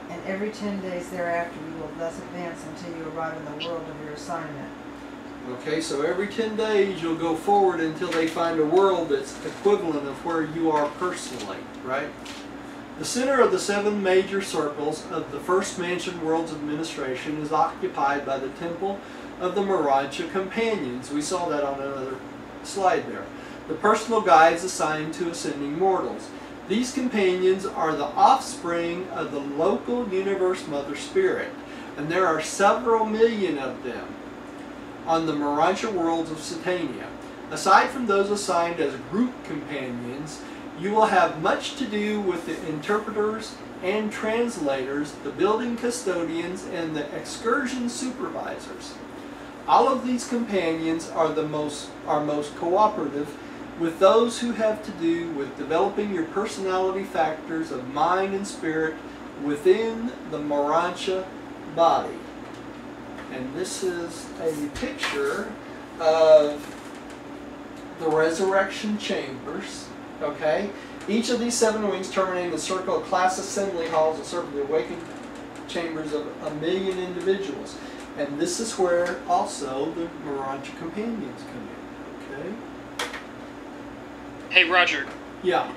and every 10 days thereafter you will thus advance until you arrive in the world of your assignment. Okay, so every 10 days you'll go forward until they find a world that's equivalent of where you are personally, right? The center of the 7 major circles of the first mansion world's administration is occupied by the Temple of the Morontia Companions. We saw that on another slide there. The personal guides assigned to ascending mortals. These companions are the offspring of the local universe mother spirit, and there are several million of them on the Morontia worlds of Satania. Aside from those assigned as group companions, you will have much to do with the interpreters and translators, the building custodians, and the excursion supervisors. All of these companions are most cooperative with those who have to do with developing your personality factors of mind and spirit within the Morontia body. And this is a picture of the resurrection chambers. Okay? Each of these 7 wings terminate in a circle of class assembly halls that serve the awakened chambers of 1,000,000 individuals. And this is where also the Morontia companions come in. Okay? Hey, Roger. Yeah.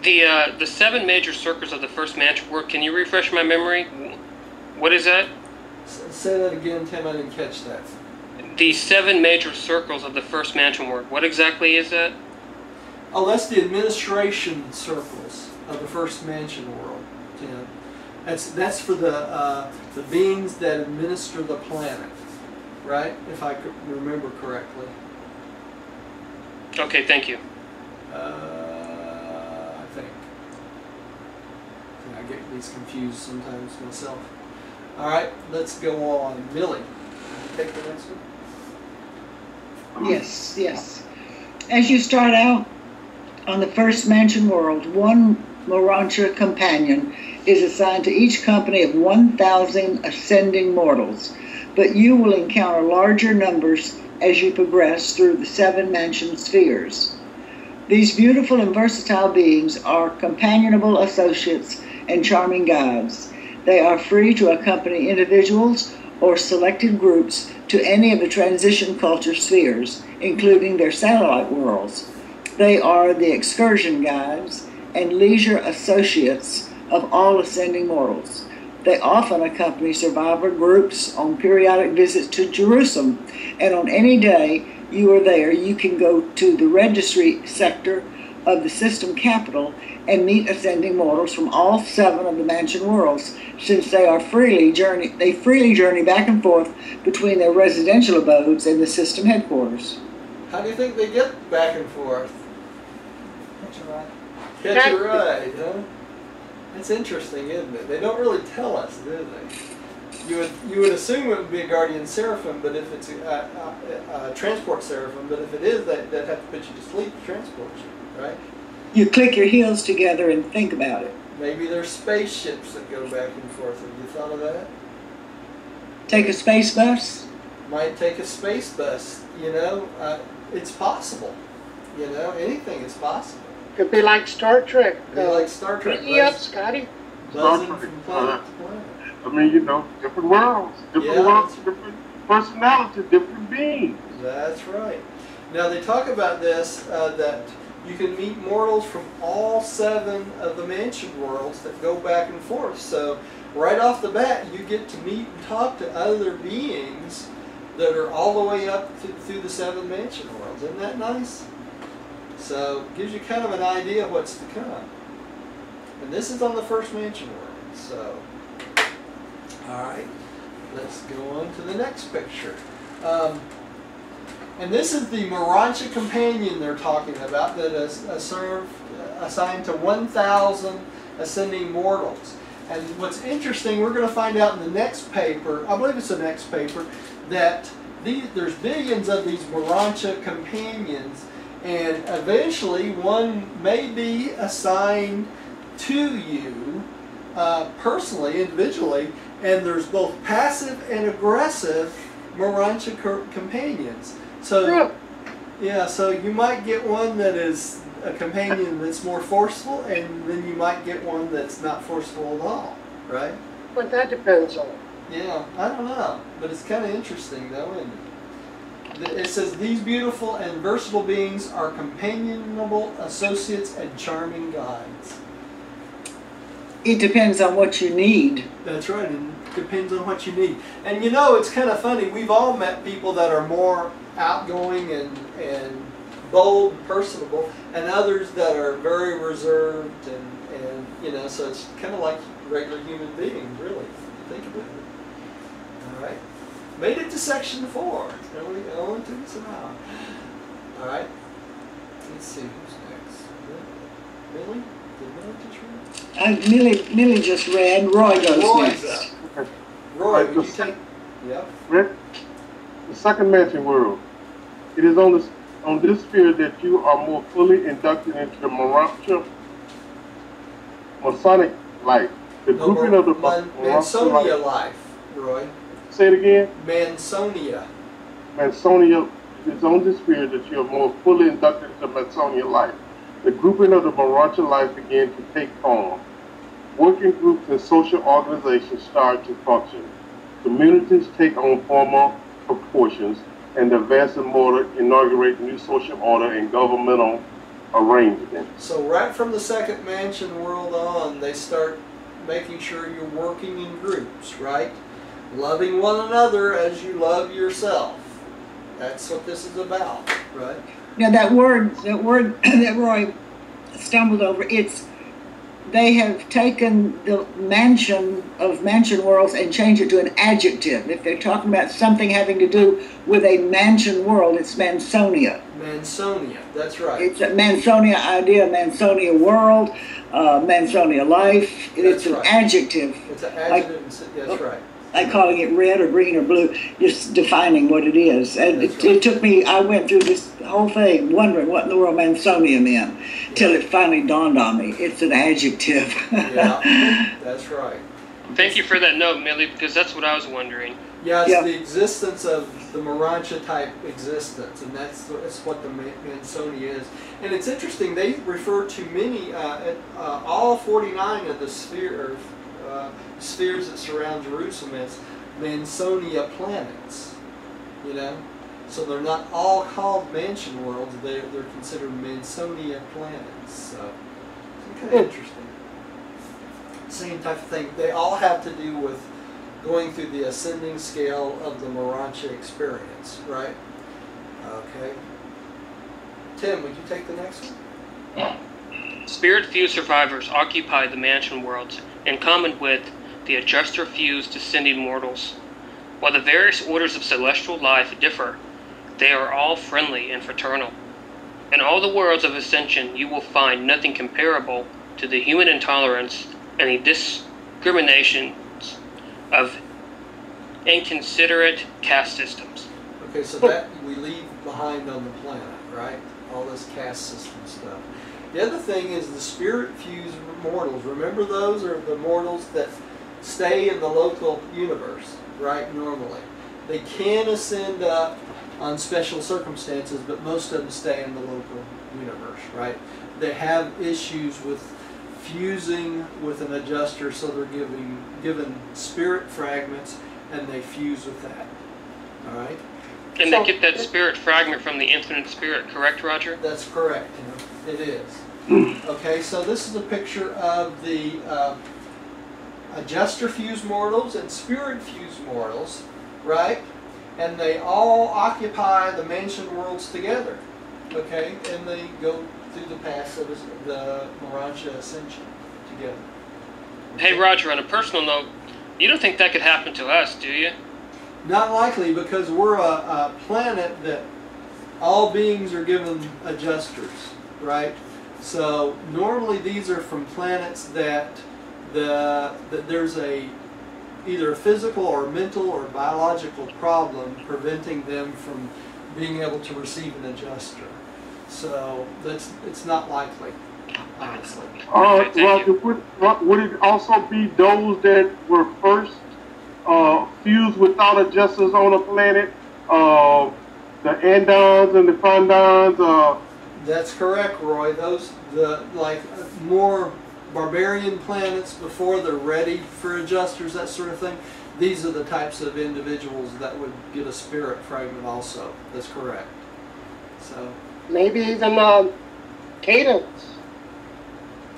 The 7 major circles of the first mansion world, can you refresh my memory? What is that? Say that again, Tim. I didn't catch that. The 7 major circles of the first mansion world. What exactly is that? Oh, that's the administration circles of the first mansion world, Tim. That's for the beings that administer the planet, right? If I could remember correctly. Okay, thank you. I think. I get these confused sometimes myself. All right, let's go on. Millie, take the next one. Yes, yes. As you start out on the first mansion world, 1 Morontia companion is assigned to each company of 1,000 ascending mortals, but you will encounter larger numbers as you progress through the 7 mansion spheres. These beautiful and versatile beings are companionable associates and charming guides. They are free to accompany individuals or selected groups to any of the transition culture spheres, including their satellite worlds. They are the excursion guides and leisure associates of all ascending mortals. They often accompany survivor groups on periodic visits to Jerusalem, and on any day you are there, you can go to the registry sector of the system capital and meet ascending mortals from all 7 of the mansion worlds, since they freely journey back and forth between their residential abodes and the system headquarters. How do you think they get back and forth? Catch a ride. Catch a ride, huh? That's interesting, isn't it? They don't really tell us, do they? You would assume it would be a guardian seraphim, but if it's a transport seraphim, but if it is, they'd have to put you to sleep to transport you, right? You click your heels together and think about it. Maybe there's spaceships that go back and forth. Have you thought of that? Take a space bus? Might take a space bus, you know. It's possible. You know, anything is possible. Could be like Star Trek. Be like Star Trek. Yep, Scotty. Buzzing from planet to planet. I mean, you know, different worlds, different personalities, different beings. That's right. Now they talk about this, that you can meet mortals from all 7 of the mansion worlds that go back and forth. So right off the bat, you get to meet and talk to other beings that are all the way up through the 7 mansion worlds. Isn't that nice? So it gives you kind of an idea of what's to come. And this is on the first mansion world. So, all right, let's go on to the next picture. And this is the Morontia companion they're talking about that is assigned to 1,000 ascending mortals. And what's interesting, we're going to find out in the next paper, I believe it's the next paper, that there's billions of these Morontia companions, and eventually one may be assigned to you personally, individually, and there's both passive and aggressive Morontia companions. So, yeah, so you might get one that is a companion that's more forceful, and then you might get one that's not forceful at all, right? But that depends on. Yeah, I don't know, but it's kind of interesting though, isn't it? It says these beautiful and versatile beings are companionable associates and charming guides. It depends on what you need. That's right, and it depends on what you need. And you know, it's kind of funny. We've all met people that are more outgoing and bold and personable, and others that are very reserved and you know, so it's kind of like regular human beings, really. Think about it. All right. Made it to section 4. Only took us an hour. All right. Let's see who's next. Millie? Did Millie just read? Millie just read. Roy goes Roy's next. up. Roy, would you take? Yeah. Rick, the second mansion world. It is on this sphere that you are more fully inducted into the Masonic life. The grouping of the Mansonia life, Roy. Say it again. Mansonia. Mansonia is on this sphere that you are more fully inducted into Mansonia life. The grouping of the Morancha life began to take form. Working groups and social organizations start to function. Communities take on formal proportions, and the vast and mortar inaugurate new social order and governmental arrangement. So right from the second mansion world on, they start making sure you're working in groups, right? Loving one another as you love yourself. That's what this is about, right? Now that word that Roy stumbled over, they have taken the mansion of mansion worlds and changed it to an adjective. If they're talking about something having to do with a mansion world, it's Mansonia. Mansonia, that's right. It's a Mansonia idea, Mansonia world, Mansonia life. It's an adjective. It's an adjective, that's right. Like calling it red or green or blue, just defining what it is. And it took me, I went through this whole thing wondering what in the world Mansonia meant, till it finally dawned on me. It's an adjective. Yeah, that's right. Thank you for that note, Millie, because that's what I was wondering. Yeah, it's the existence of the Morancha type existence, and that's what the Mansonia is. And it's interesting, they refer to many, all 49 of the spheres that surround Jerusalem as Mansonia planets, you know? So they're not all called mansion worlds, they're considered Mansonia planets. So it's kind of interesting. Same type of thing. They all have to do with going through the ascending scale of the Morancha experience, right? Okay. Tim, would you take the next one? Spirit-fused survivors occupy the mansion worlds in common with the adjuster-fused descending mortals. While the various orders of celestial life differ, they are all friendly and fraternal. In all the worlds of ascension, you will find nothing comparable to the human intolerance and the discriminations of inconsiderate caste systems. Okay, so that we leave behind on the planet, right? All this caste system stuff. The other thing is the spirit-fused mortals. Remember, those are the mortals that stay in the local universe, right, normally. They can ascend up on special circumstances, but most of them stay in the local universe, right? They have issues with fusing with an adjuster, so they're given spirit fragments, and they fuse with that, all right? And they get that spirit fragment from the infinite spirit, correct, Roger? That's correct, it is. Okay, so this is a picture of the adjuster-fused mortals and spirit-fused mortals, right? And they all occupy the mansion worlds together, okay? And they go through the paths of the Morancha ascension together. Okay? Hey, Roger, on a personal note, you don't think that could happen to us, do you? Not likely, because we're a planet that all beings are given adjusters, right? So normally these are from planets that there's either a physical or mental or biological problem preventing them from being able to receive an adjuster. So it's not likely, honestly. Roger, would it also be those that were first fused without adjusters on a planet? The Andons and the Fandons? That's correct, Roy. Those more barbarian planets before they're ready for adjusters, that sort of thing, these are the types of individuals that would get a spirit fragment also. That's correct. So Maybe even Cadence,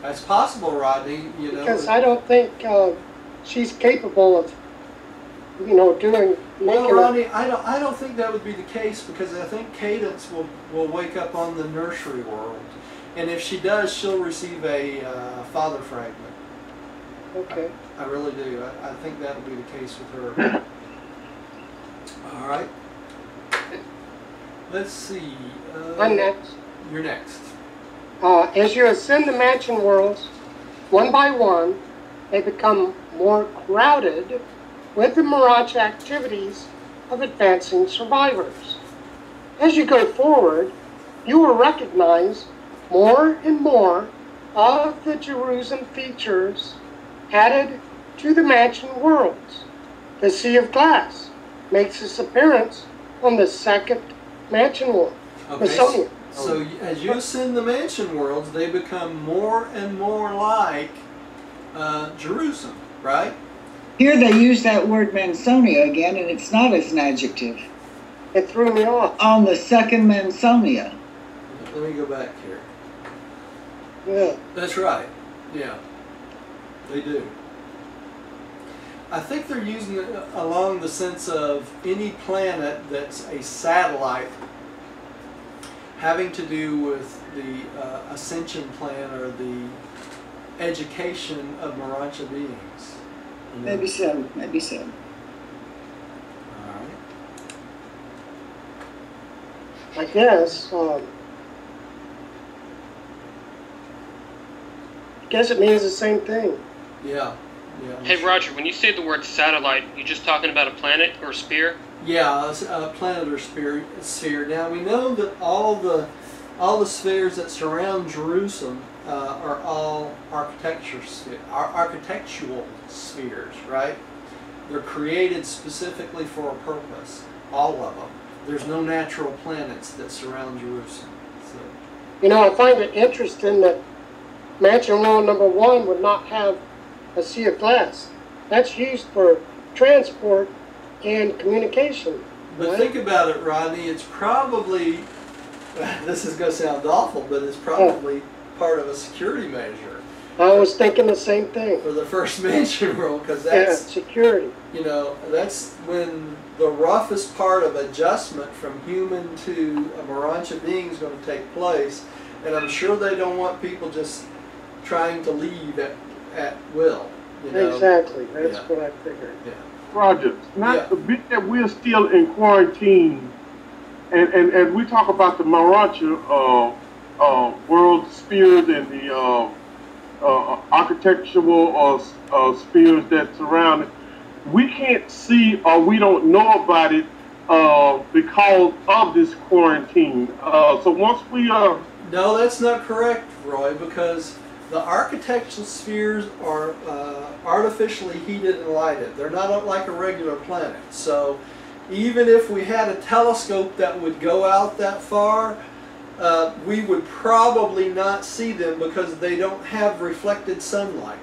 that's possible, Rodney. You know, because I don't think she's capable of, doing well, making Rodney, I don't think that would be the case, because I think Cadence will wake up on the nursery world, and if she does, she'll receive a father fragment. Okay. I really do. I think that'll be the case with her. All right. Let's see. I'm next. You're next. As you ascend the mansion worlds, one by one, they become more crowded with the Mirage activities of advancing survivors. As you go forward, you will recognize more and more of the Jerusalem features added to the mansion worlds. The Sea of Glass makes its appearance on the second mansion world, Okay. Masonia. So as you ascend the mansion worlds, they become more and more like Jerusalem, right? Here they use that word Mansonia again, and it's not as an adjective. It threw me off. On the second Mansonia. Let me go back here. Yeah. That's right. Yeah, they do. I think they're using it along the sense of any planet that's a satellite having to do with the ascension plan or the education of Morancha beings. You know? Maybe so, maybe so. All right. I guess it means the same thing. Yeah. Yeah. Hey Roger, when you say the word satellite, you just talking about a planet or a sphere? Yeah, a planet or sphere. Now we know that all the spheres that surround Jerusalem are all architectural spheres, right? They're created specifically for a purpose. All of them. There's no natural planets that surround Jerusalem. So. I find it interesting that Mansion World number 1 would not have a Sea of Glass. That's used for transport and communication. But right? think about it, Rodney. It's probably, this is going to sound awful, but it's probably part of a security measure. I was thinking the same thing. For the first mansion world, because Yeah, that's, security. that's when the roughest part of adjustment from human to a Morancha being is going to take place. And I'm sure they don't want people just trying to leave at will. Exactly. That's Yeah. what I figured. Yeah. Roger, not Yeah. the bit that we're still in quarantine, and we talk about the Morancha world spheres and the architectural spheres that surround it. We can't see or we don't know about it because of this quarantine. So once we No, that's not correct, Roy, because the architectural spheres are artificially heated and lighted. They're not like a regular planet. So even if we had a telescope that would go out that far, we would probably not see them because they don't have reflected sunlight.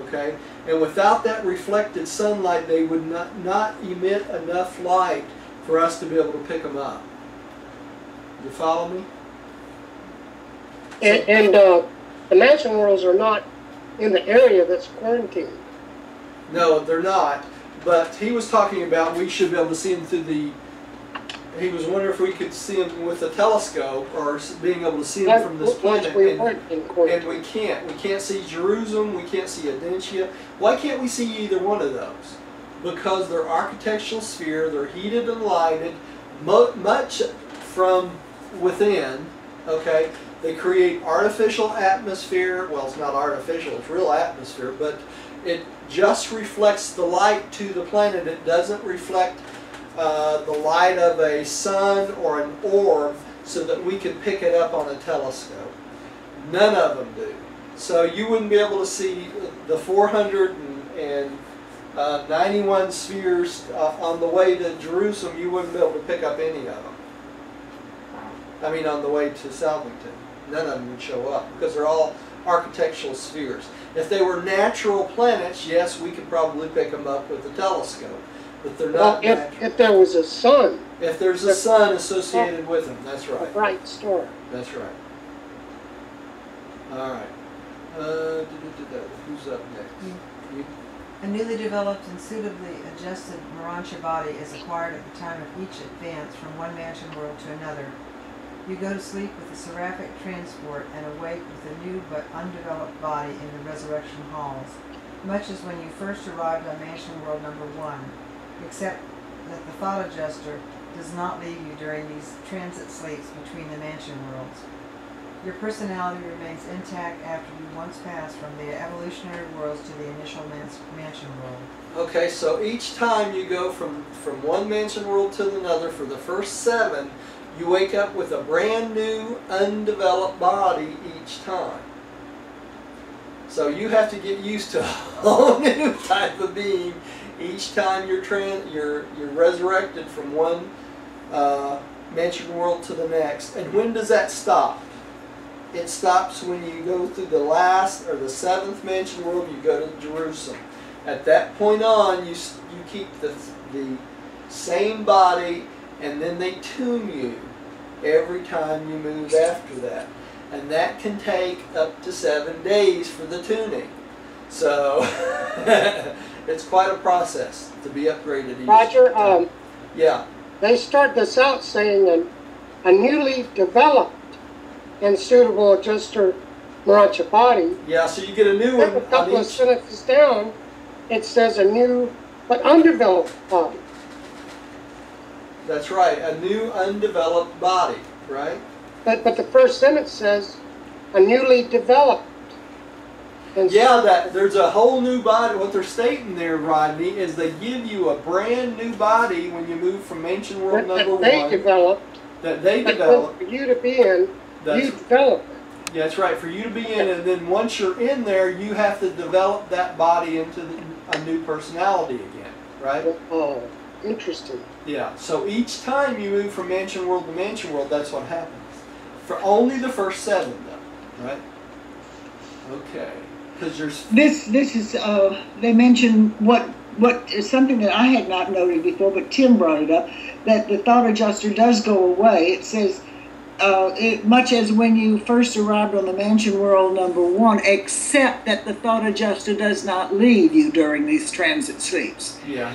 Okay? And without that reflected sunlight, they would not emit enough light for us to be able to pick them up. You follow me? And the mansion worlds are not in the area that's quarantined. No, they're not. But he was talking about we should be able to see them through the... He was wondering if we could see them with a telescope or being able to see them from this Once planet. we weren't in And quarantine. we can't. We can't see Jerusalem. We can't see Adentia. Why can't we see either one of those? Because they're architectural sphere. They're heated and lighted, much from within. Okay, they create artificial atmosphere. Well, it's not artificial. It's real atmosphere, but it just reflects the light to the planet. It doesn't reflect the light of a sun or an orb so that we can pick it up on a telescope. None of them do. So you wouldn't be able to see the 491 spheres on the way to Jerusalem. You wouldn't be able to pick up any of them. I mean, on the way to Salvington. None of them would show up because they're all architectural spheres. If they were natural planets, yes, we could probably pick them up with a telescope. But they're not Well, natural. if there was a sun, If there's a sun associated with them, that's a right. bright star. That's right. All right. Who's up next? You? A newly developed and suitably adjusted Morontia body is acquired at the time of each advance from one mansion world to another. You go to sleep with a seraphic transport and awake with a new but undeveloped body in the resurrection halls, much as when you first arrived on mansion world number 1, except that the thought adjuster does not leave you during these transit sleeps between the mansion worlds. Your personality remains intact after you once pass from the evolutionary worlds to the initial mansion world. Okay, so each time you go from one mansion world to another for the first 7, you wake up with a brand new, undeveloped body each time. So you have to get used to a whole new type of being each time you're resurrected from one mansion world to the next. And when does that stop? It stops when you go through the last or the 7th mansion world. You go to Jerusalem. At that point on, you keep the same body, and then they tune you every time you move after that. And that can take up to 7 days for the tuning. So it's quite a process to be upgraded each Roger, time. Yeah. they start this out saying a newly developed and suitable adjuster Morontia body. Yeah, so you get a new Then one a couple on of each. sentences down, it says a new but undeveloped body. That's right, a new undeveloped body, right? But the first sentence says a newly developed. And Yeah, there's a whole new body. What they're stating there, Rodney, is they give you a brand new body when you move from Mansion World number that they 1. developed. That they But develop. for you to be in, you develop it. Yeah, that's right. For you to be in, and then once you're in there, you have to develop that body into a new personality again, right? Oh, interesting. Yeah. So each time you move from Mansion World to Mansion World, that's what happens. For only the first 7, though, right? Okay. Because there's. This is they mentioned what is something that I had not noted before, but Tim brought it up, that the thought adjuster does go away. It says much as when you first arrived on the mansion world number 1, except that the thought adjuster does not leave you during these transit sleeps. Yeah.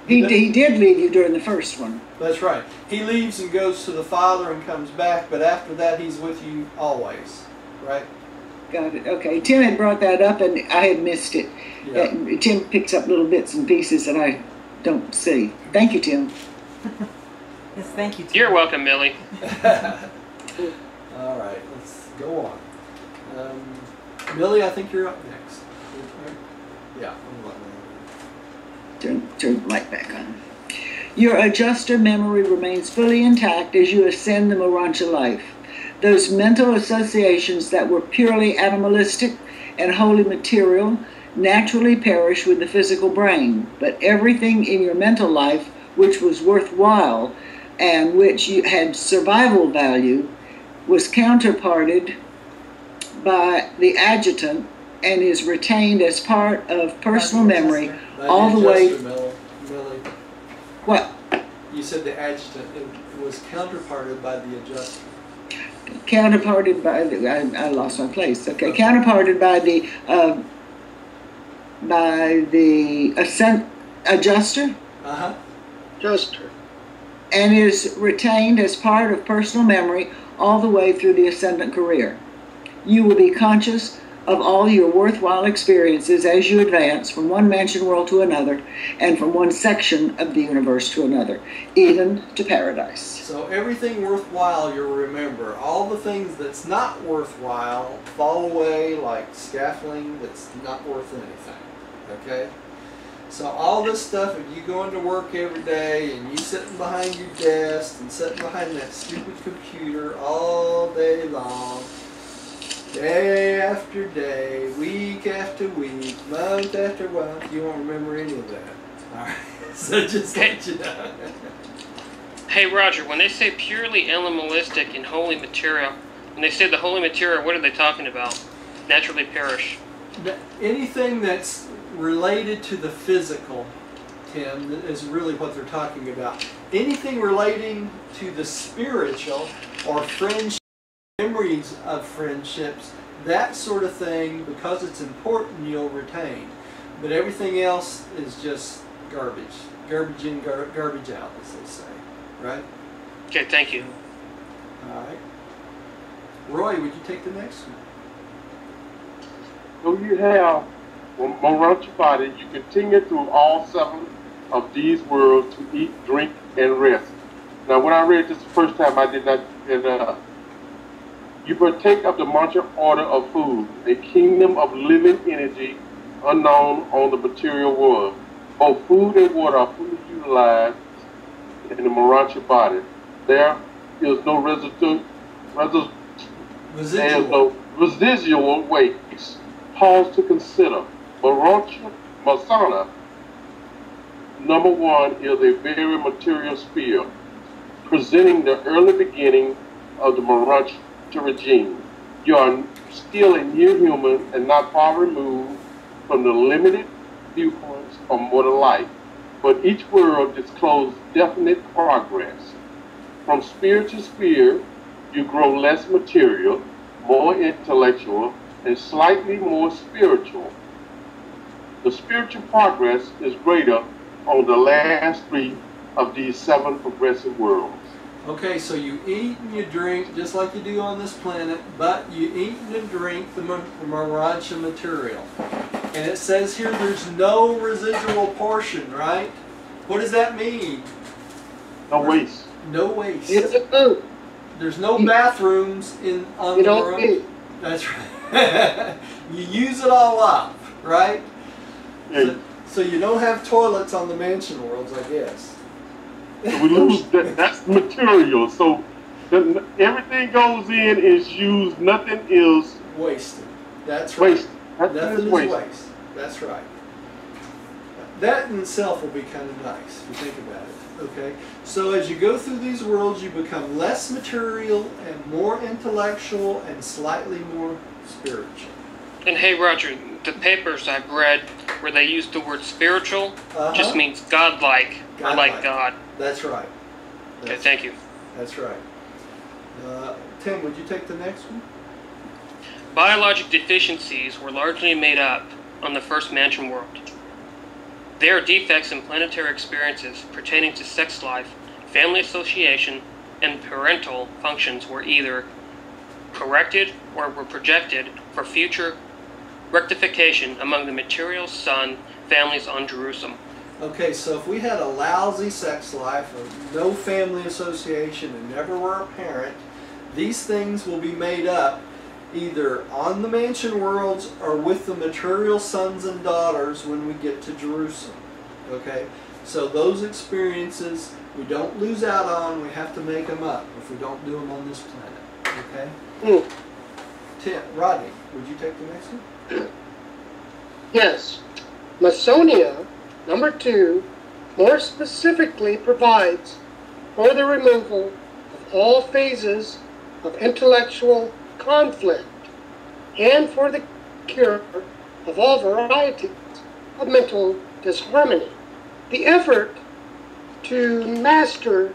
He did leave you during the first one. That's right. He leaves and goes to the Father and comes back, but after that he's with you always, right? Got it. Okay. Tim had brought that up, and I had missed it. Yeah. Tim picks up little bits and pieces that I don't see. Thank you, Tim. Yes, thank you, Tim. You're welcome, Millie. All right, let's go on. Millie, I think you're up next. Yeah. Turn the light back on. Your adjuster memory remains fully intact as you ascend the Morontia life. Those mental associations that were purely animalistic and wholly material naturally perish with the physical brain, but everything in your mental life which was worthwhile and which you had survival value was counterparted by the adjutant and is retained as part of personal memory all the way. Millie, What? you said the adjutant. It was counterparted by the adjuster. Counterparted by the, I lost my place. Okay, counterparted by the adjuster. Adjuster. And is retained as part of personal memory all the way through the ascendant career. You will be conscious of all your worthwhile experiences as you advance from one mansion world to another and from one section of the universe to another, even to paradise. So everything worthwhile you'll remember. All the things that's not worthwhile fall away like scaffolding that's not worth anything. Okay? So all this stuff, if you go into work every day and you sitting behind your desk and sitting behind that stupid computer all day long, day after day, week after week, month after month, you won't remember any of that. Alright, so just let you know. Hey, Roger, when they say purely animalistic and holy material, when they say the holy material, what are they talking about? naturally perish. Anything that's related to the physical, Tim, is really what they're talking about. Anything relating to the spiritual or friendship, memories of friendships, that sort of thing, because it's important, you'll retain. But everything else is just garbage. Garbage in, garbage out, as they say. Right? Okay, thank you. All right. Roy, would you take the next one? So you have, around your body, you continue through all 7 of these worlds to eat, drink, and rest. Now, when I read this the first time, I did not. You partake of the mantra order of food, a kingdom of living energy unknown on the material world. Both food and water are fully utilized in the Marancha body. There is no residual waste. Pause to consider. Marancha Masana, number 1, is a very material sphere, presenting the early beginning of the Marancha regime. You are still a near human and not far removed from the limited viewpoints of mortal life, but each world discloses definite progress. From sphere to sphere, you grow less material, more intellectual, and slightly more spiritual. The spiritual progress is greater on the last 3 of these 7 progressive worlds. Okay, so you eat and you drink just like you do on this planet, but you eat and drink the Marancha material. And it says here there's no residual portion, right? What does that mean? No waste. No waste. It's a food. There's no bathrooms on You the don't Marancha. eat. That's right. You use it all up, right? Yeah. So you don't have toilets on the mansion worlds, I guess. We lose that's material. So everything goes in, is used, nothing is Wasted. That's right. wasted. Nothing Nothing is is wasted. waste. That's right. That in itself will be kind of nice if you think about it. Okay? So as you go through these worlds, you become less material and more intellectual and slightly more spiritual. And hey, Roger, the papers I've read where they use the word spiritual just means godlike, or like God. That's right. Okay, thank you. That's right. Tim, would you take the next one? Biologic deficiencies were largely made up on the first mansion world. They are defects in planetary experiences pertaining to sex life, family association, and parental functions were either corrected or were projected for future rectification among the material sun families on Jerusalem. Okay, so if we had a lousy sex life, or no family association, and never were a parent, these things will be made up either on the mansion worlds or with the material sons and daughters when we get to Jerusalem. Okay, so those experiences we don't lose out on, we have to make them up if we don't do them on this planet. Okay? Tim, Rodney, would you take the next one? Yes. Masonia, number 2, more specifically provides for the removal of all phases of intellectual conflict and for the cure of all varieties of mental disharmony. The effort to master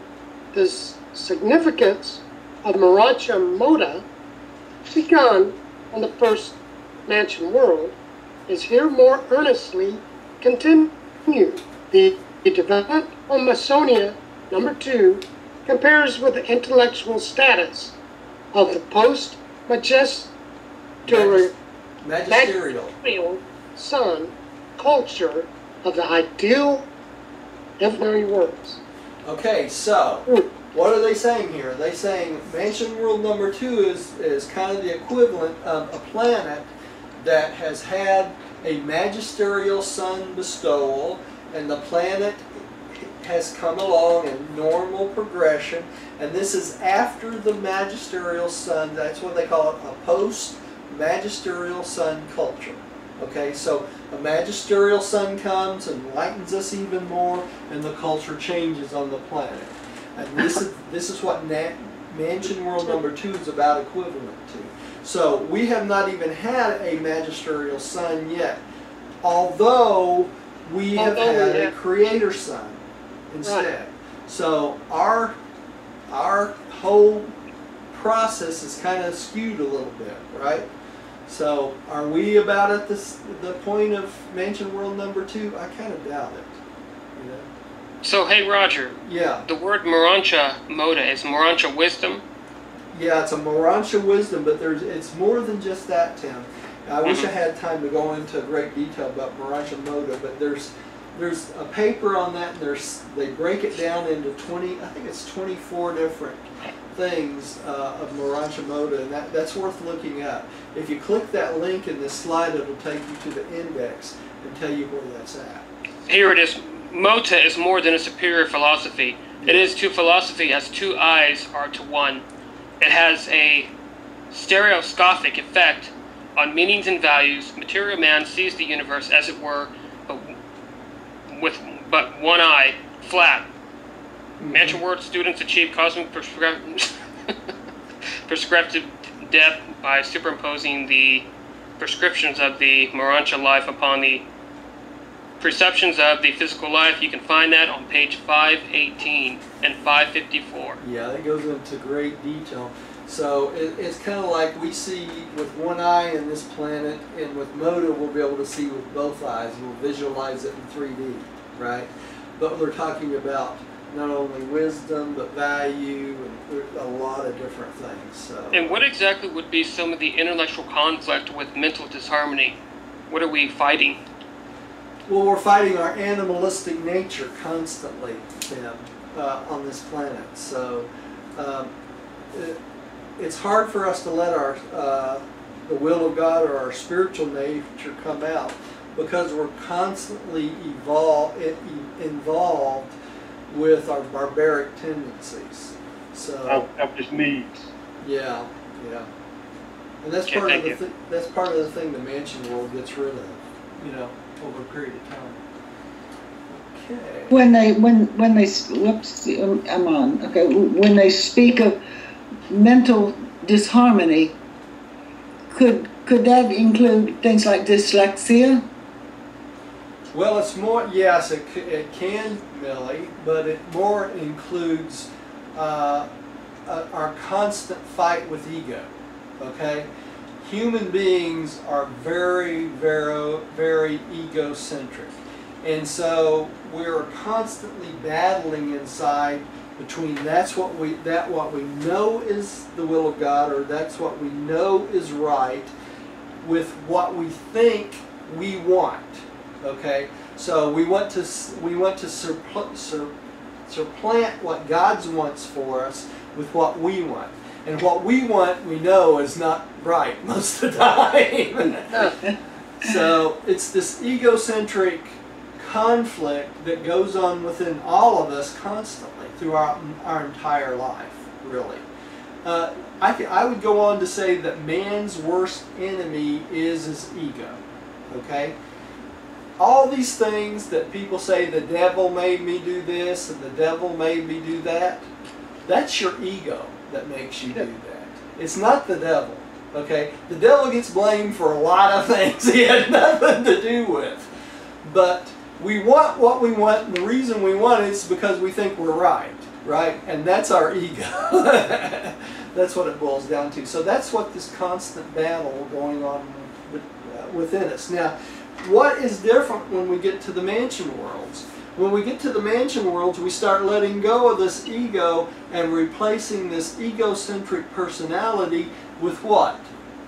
the significance of Marancha Moda, begun on the first mansion world, is here more earnestly continued. The development of Masonia, number 2, compares with the intellectual status of the magisterial sun culture of the ideal evolutionary worlds. Okay, so what are they saying here? Are they saying mansion world number 2 is kind of the equivalent of a planet that has had a magisterial sun bestowal, and the planet has come along in normal progression, and this is after the magisterial sun. That's what they call it, a post-magisterial sun culture. Okay, so a magisterial sun comes and lightens us even more, and the culture changes on the planet. And this is what mansion world number 2 is about equivalent to. So we have not even had a magisterial son yet, although we have had a creator son instead. Right. So our whole process is kind of skewed a little bit, right? So are we about at the point of Mansion World number 2? I kind of doubt it. You know? So hey Roger. Yeah. The word Morancha Moda is Morancha wisdom. Yeah, it's a Morancha wisdom, but it's more than just that, Tim. I wish I had time to go into great detail about Morancha Moda, but there's a paper on that, and they break it down into 24 different things of Morancha Moda, and that's worth looking up. If you click that link in this slide, it'll take you to the index and tell you where that's at. Here it is. Mota is more than a superior philosophy. Yeah. It is to philosophy as 2 eyes are to 1. It has a stereoscopic effect on meanings and values. Material man sees the universe as it were, but with but one eye, flat. Mansion World students achieve cosmic prescriptive depth by superimposing the prescriptions of the Morancha life upon the perceptions of the physical life. You can find that on page 518 and 554. Yeah, that goes into great detail. So it's kind of like we see with one eye in this planet, and with Moda we'll be able to see with both eyes. We'll visualize it in 3D, right? But we're talking about not only wisdom, but value, and a lot of different things. So. And what exactly would be some of the intellectual conflict with mental disharmony? What are we fighting? Well, we're fighting our animalistic nature constantly, Tim, on this planet. So it's hard for us to let the will of God or our spiritual nature come out, because we're constantly involved with our barbaric tendencies. So selfish needs. Yeah, yeah, and that's part of the that's part of the thing the Mansion World gets rid of, you know, over a period of time. Okay. When they whoops, I'm on. Okay, when they speak of mental disharmony, could that include things like dyslexia? Well, it's more, yes, it can, Millie, but it more includes our constant fight with ego, okay? Human beings are very, very, very egocentric. And so we're constantly battling inside between what we know is the will of God, or that's what we know is right, with what we think we want. Okay, so we want to supplant what God wants for us with what we want, and what we want we know is not right most of the time. So it's this egocentric conflict that goes on within all of us constantly throughout our entire life, really. I would go on to say that man's worst enemy is his ego. Okay? All these things that people say, the devil made me do this and the devil made me do that, that's your ego that makes you do that. It's not the devil. Okay? The devil gets blamed for a lot of things he had nothing to do with. But we want what we want, and the reason we want it is because we think we're right. Right? And that's our ego. That's what it boils down to. So that's what this constant battle going on within us. Now, what is different when we get to the Mansion Worlds? When we get to the Mansion Worlds, we start letting go of this ego and replacing this egocentric personality with what?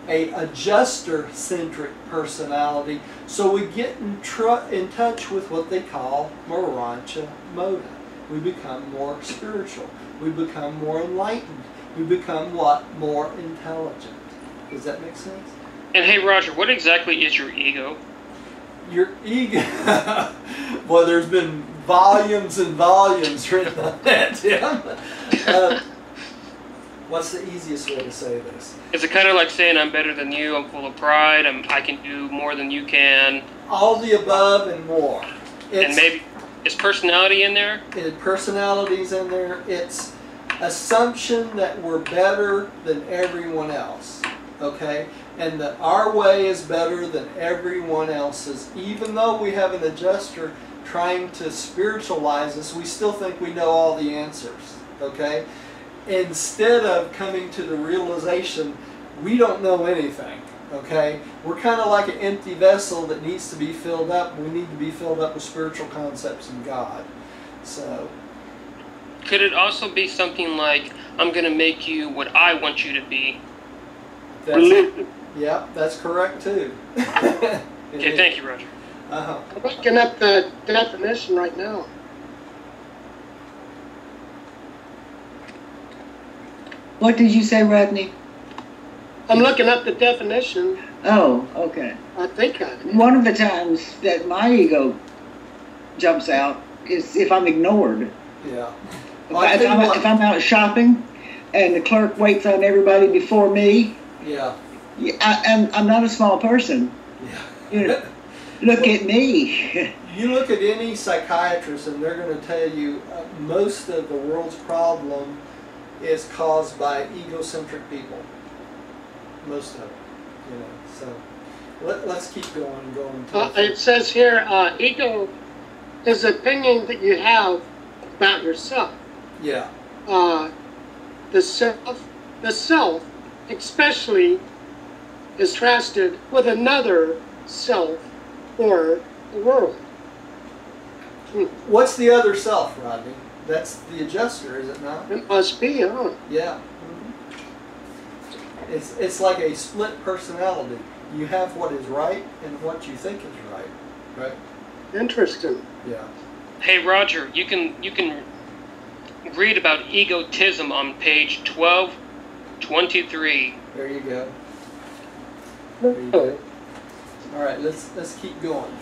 A adjuster-centric personality. So we get in touch with what they call Morancha Moda. We become more spiritual. We become more enlightened. We become what? More intelligent. Does that make sense? And hey, Roger, what exactly is your ego? Your ego. Well, there's been volumes and volumes written on that, Tim. What's the easiest way to say this? Is it kind of like saying I'm better than you, I'm full of pride, I can do more than you can? All the above and more. And maybe, is personality in there? Personality's in there. It's assumption that we're better than everyone else. okay? And that our way is better than everyone else's. Even though we have an adjuster trying to spiritualize us, we still think we know all the answers, okay? Instead of coming to the realization we don't know anything, okay? We're kind of like an empty vessel that needs to be filled up. We need to be filled up with spiritual concepts and God. So, Could it also be something like, I'm going to make you what I want you to be? Religion. Yeah, that's correct too. Okay, thank you, Roger. Uh-huh. I'm looking up the definition right now. What did you say, Rodney? I'm looking up the definition. Oh, okay. I think I did. One of the times that my ego jumps out is if I'm ignored. Yeah. If I'm out shopping and the clerk waits on everybody before me, Yeah. I'm not a small person. Yeah. You know, look at me. You look at any psychiatrist and they're going to tell you most of the world's problem is caused by egocentric people. Most of it, you know. So let's keep going and going. It says here, ego is the opinion that you have about yourself. Yeah. The self, especially, is trusted with another self or the world. What's the other self, Rodney? That's the adjuster, is it not? It must be, huh? Yeah. It's like a split personality. You have what is right and what you think is right. Right? Interesting. Yeah. Hey, Roger, you can read about egotism on page 1223. There you go. There you go. All right, let's keep going.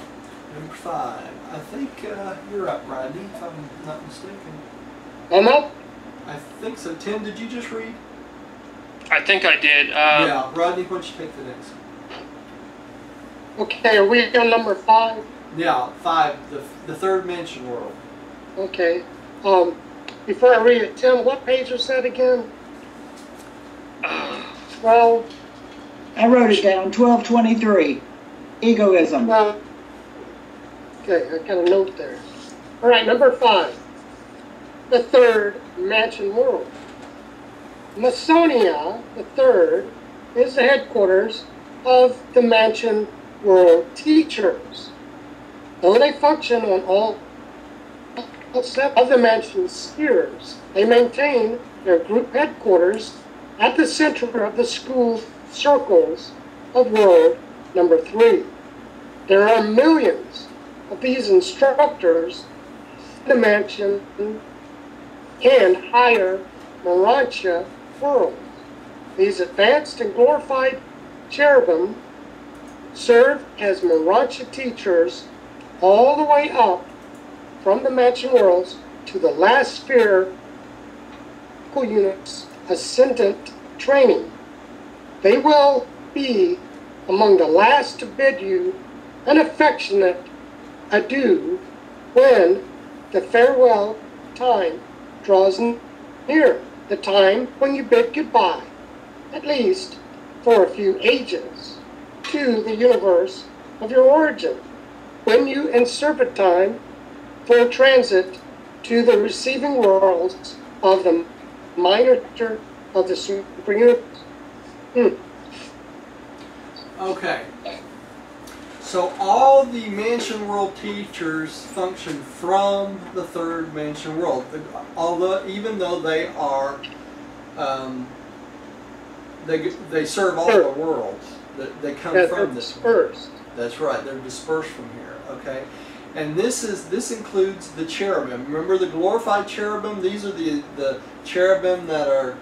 Number 5. I think you're up, Rodney, if I'm not mistaken. I'm up. I think so. Tim, did you just read? I think I did. Yeah, Rodney, why don't you take the next one? Okay, are we on number 5? Yeah, 5, the third mention world. Okay. Before I read it, Tim, what page was that again? 12. I wrote it down, 1223. Egoism. Well, okay, I got a note there. All right, number 5. The third mansion world. Masonia, the third, is the headquarters of the mansion world teachers. Though they function on all 7 of the mansion spheres, they maintain their group headquarters at the center of the school circles of world number 3. There are millions of these instructors in the mansion and higher Morantia world. These advanced and glorified cherubim serve as Morantia teachers all the way up from the mansion worlds to the last sphere unit's ascendant training. They will be among the last to bid you an affectionate adieu when the farewell time draws near, the time when you bid goodbye, at least for a few ages, to the universe of your origin, when you in serpentine for transit to the receiving worlds of the minor of the super universe. Okay. So all the mansion world teachers function from the third mansion world, even though they are, they serve all the worlds. They come from this one. That's right. They're dispersed from here. Okay. And this includes the cherubim. Remember the glorified cherubim? These are the cherubim that are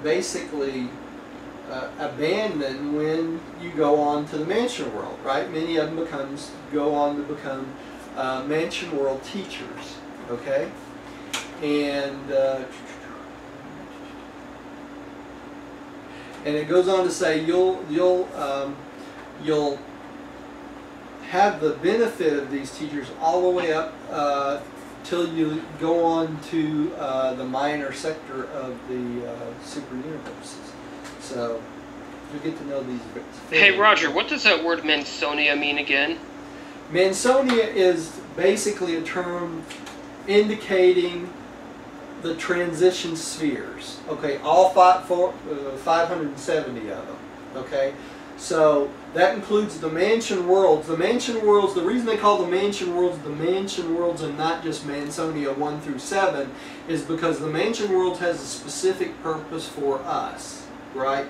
basically abandoned when you go on to the mansion world, right? Many of them go on to become mansion world teachers. Okay, and it goes on to say you'll have the benefit of these teachers all the way up till you go on to the minor sector of the super universes. So You'll get to know these. Hey, Roger, what does that word Mansonia mean again? Mansonia is basically a term indicating the transition spheres. Okay, all 570 of them. Okay, so that includes the mansion worlds. The mansion worlds, the reason they call the mansion worlds and not just Mansonia 1 through 7 is because the mansion world has a specific purpose for us, right?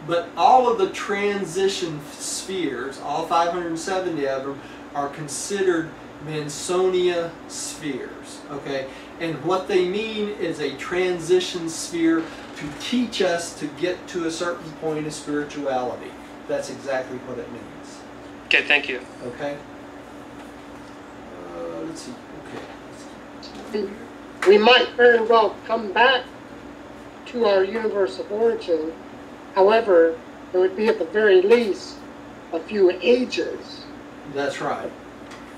But all of the transition spheres, all 570 of them, are considered Mansonia spheres, okay? And what they mean is a transition sphere to teach us to get to a certain point of spirituality. That's exactly what it means. Okay, thank you. Okay? Let's see. Okay. We might very well come back to our universe of origin. However, there would be at the very least a few ages. That's right.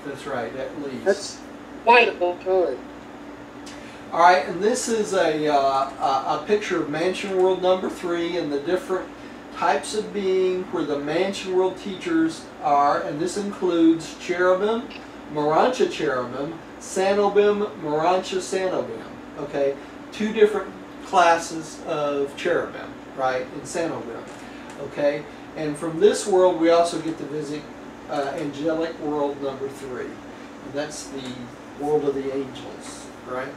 That's right, at least. That's quite a long time. All right, and this is a picture of Mansion World number 3 and the different types of being where the Mansion World teachers are, and this includes Cherubim, Morancha Cherubim, Sanobim, Morancha Sanobim. Okay, 2 different classes of Cherubim, right, in Sanobim. Okay, and from this world we also get to visit Angelic World number 3. And that's the world of the angels, right?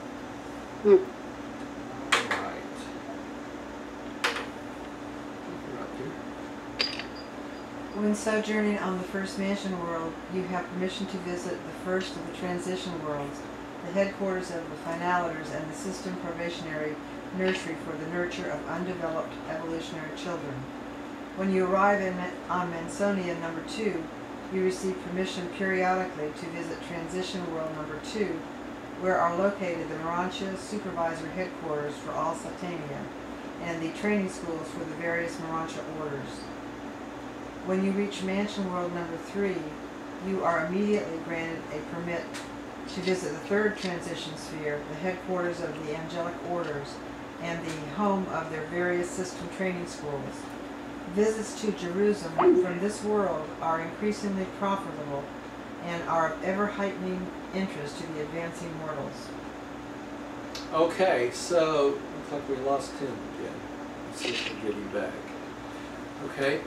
Hmm. Alright. When sojourning on the first mansion world, you have permission to visit the first of the transition worlds, the headquarters of the finalators and the system probationary nursery for the nurture of undeveloped evolutionary children. When you arrive on Mansonia number 2, you receive permission periodically to visit Transition World number 2, where are located the Morancha Supervisor Headquarters for all Satania, and the training schools for the various Morancha orders. When you reach Mansion World number 3, you are immediately granted a permit to visit the third transition sphere, the headquarters of the angelic orders, and the home of their various system training schools. Visits to Jerusalem from this world are increasingly profitable and are of ever-heightening interest to the advancing mortals. Okay, so looks like we lost Tim again. Let's see if we get him back. Okay,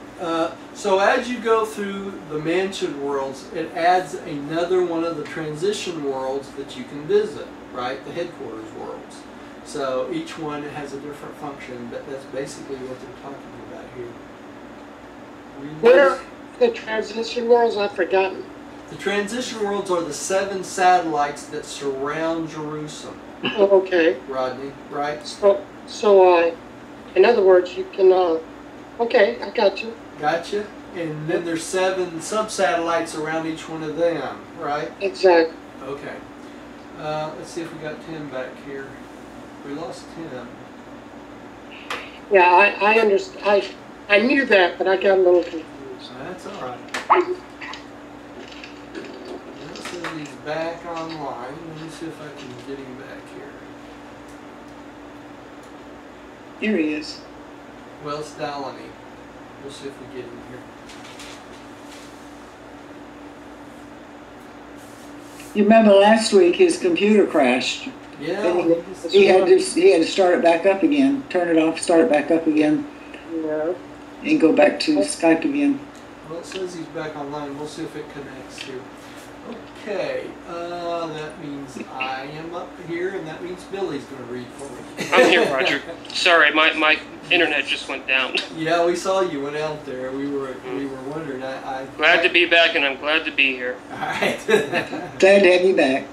so as you go through the mansion worlds, it adds another one of the transition worlds that you can visit, right? The headquarters worlds. So each one has a different function, but that's basically what they're talking about here. Where are the transition worlds? I've forgotten. The transition worlds are the 7 satellites that surround Jerusalem. Oh, okay. Rodney, right? So, in other words, you can, okay, I got you. Gotcha. And then there's 7 sub-satellites around each one of them, right? Exactly. Okay. Let's see if we got Tim back here. We lost Tim. Yeah, I understand. I knew that, but I got a little confused. That's all right. This says he's back online. Let me see if I can get him back here. Here he is. Well, it's Dalany. We'll see if we get him here. You remember last week his computer crashed. Yeah. He had to start it back up again. Turn it off, start it back up again, Yeah. and go back to Skype again. Well, it says he's back online. We'll see if it connects here. Okay, that means I am up here, and that means Billy's going to read for me. I'm here, Roger. Sorry, my internet just went down. Yeah, we saw you went out there. We were wondering. Glad to be back, and I'm glad to be here. All right. Glad to have you back.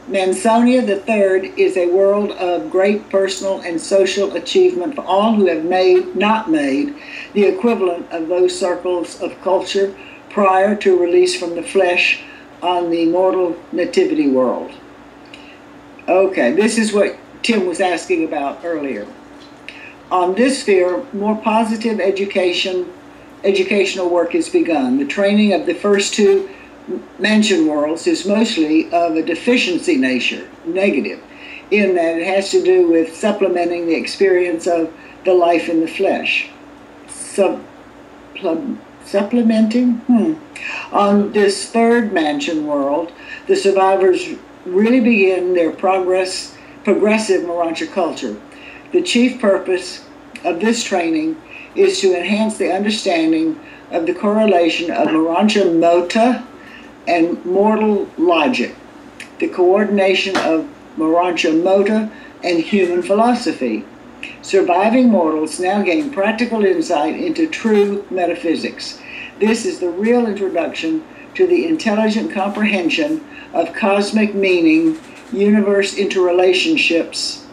Mansonia III is a world of great personal and social achievement for all who have not made the equivalent of those circles of culture prior to release from the flesh on the mortal nativity world. Okay, this is what Tim was asking about earlier. On this sphere, more positive educational work is begun. The training of the first 2 mansion worlds is mostly of a deficiency nature, negative. in that it has to do with supplementing the experience of the life in the flesh. Supplementing? On this third mansion world, the survivors really begin their progressive Morontia culture. The chief purpose of this training is to enhance the understanding of the correlation of Morontia Mota and mortal logic, the coordination of Morontia Mota and human philosophy. Surviving mortals now gain practical insight into true metaphysics. This is the real introduction to the intelligent comprehension of cosmic meaning, universe interrelationships,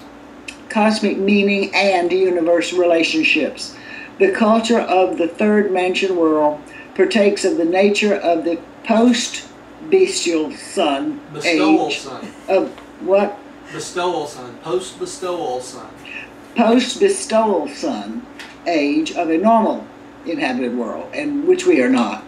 cosmic meaning and universe relationships. The culture of the third mansion world partakes of the nature of the post-bestial sun Bestowal age. sun. Of what? Bestowal sun. Post-bestowal sun. Post-bestowal sun age of a normal inhabited world, and which we are not.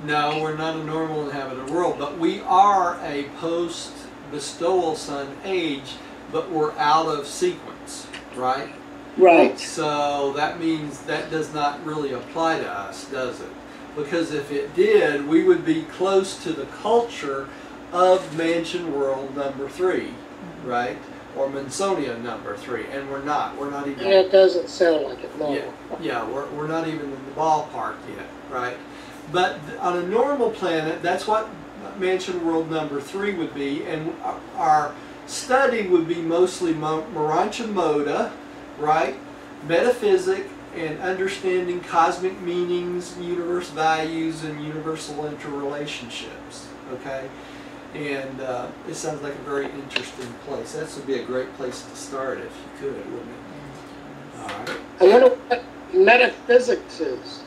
No, we're not a normal inhabited world, but we are a post-bestowal sun age, but we're out of sequence, right? Right. So that means that does not really apply to us, does it? Because if it did, we would be close to the culture of Mansion World number 3, right? Or Mansonia number 3, and we're not. We're not even. Yeah, it doesn't sound like it, no. Yeah, we're not even in the ballpark yet, right? But on a normal planet, that's what Mansion World number 3 would be, and our study would be mostly Morontia Moda, right? Metaphysic and understanding cosmic meanings, universe values, and universal interrelationships, okay? And it sounds like a very interesting place. That would be a great place to start if you could, wouldn't it? All right. I wonder what metaphysics is.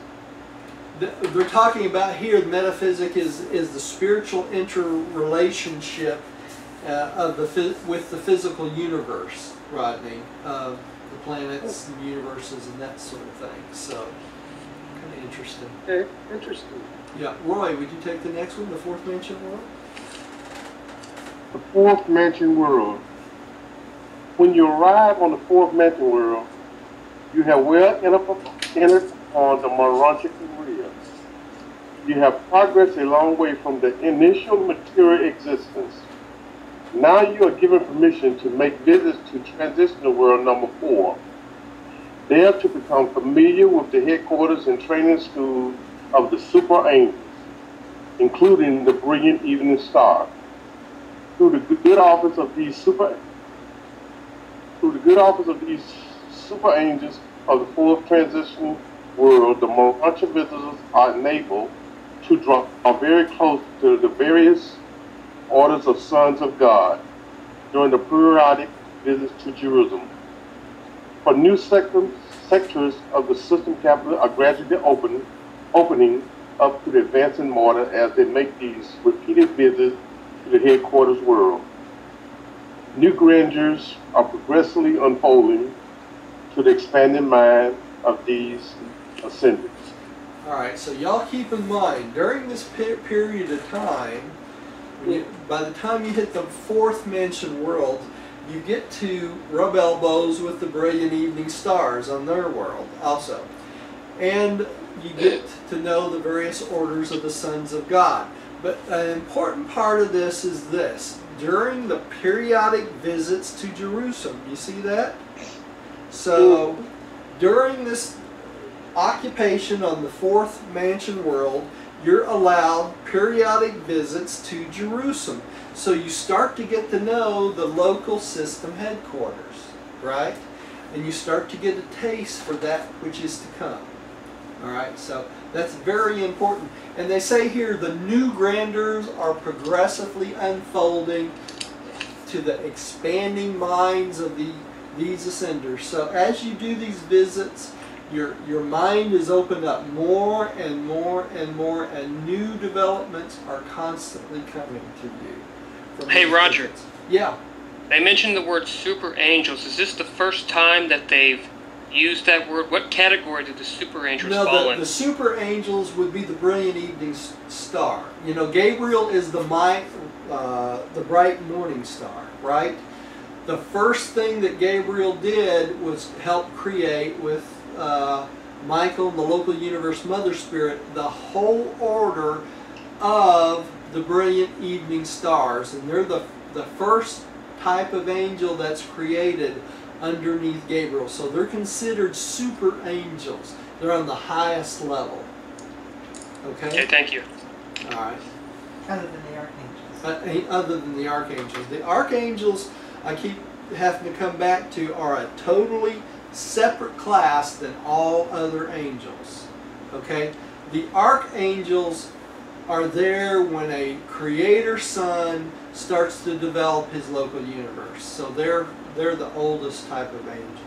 They're talking about here, the metaphysic is the spiritual interrelationship of with the physical universe, Rodney, of the planets and universes and that sort of thing. So, kind of interesting. Okay, interesting. Yeah, Roy, would you take the next one, the fourth mansion world? The fourth mansion world. When you arrive on the fourth mansion world, you have well entered on the Morontia career. You have progressed a long way from the initial material existence. Now you are given permission to make visits to transitional world number 4. There to become familiar with the headquarters and training school of the super angels, including the brilliant evening star. Through the good office of these super angels of the fourth transition world, the Morontia visitors are enabled to draw very close to the various orders of sons of God during the periodic visits to Jerusalem. For new sectors of the system capital are gradually opening up to the advancing mortar as they make these repeated visits to the headquarters world. New grandeurs are progressively unfolding to the expanding mind of these ascendants. All right, so y'all keep in mind, during this period of time, by the time you hit the fourth mansion world, you get to rub elbows with the brilliant evening stars on their world also. And you get to know the various orders of the sons of God. But an important part of this is this. During the periodic visits to Jerusalem, you see that? So during this occupation on the fourth mansion world, you're allowed periodic visits to Jerusalem. So you start to get to know the local system headquarters, right? And you start to get a taste for that which is to come. All right, so that's very important. And they say here the new grandeurs are progressively unfolding to the expanding minds of these ascenders. So as you do these visits, your mind is opened up more and more and more, and new developments are constantly coming to you. Hey, Roger. Visits. Yeah. They mentioned the word super angels. Is this the first time that they've used that word? What category did the super angels fall in? The super angels would be the brilliant evening star. You know, Gabriel is the bright morning star, right? the first thing that Gabriel did was help create with Michael and the local universe Mother Spirit the whole order of the brilliant evening stars, and they're the first type of angel that's created underneath Gabriel. So they're considered super angels. They're on the highest level. Okay, thank you. All right. Other than the archangels. Other than the archangels. The archangels, I keep having to come back to, are a totally separate class than all other angels. Okay? The archangels are there when a creator son starts to develop his local universe. So they're the oldest type of angel.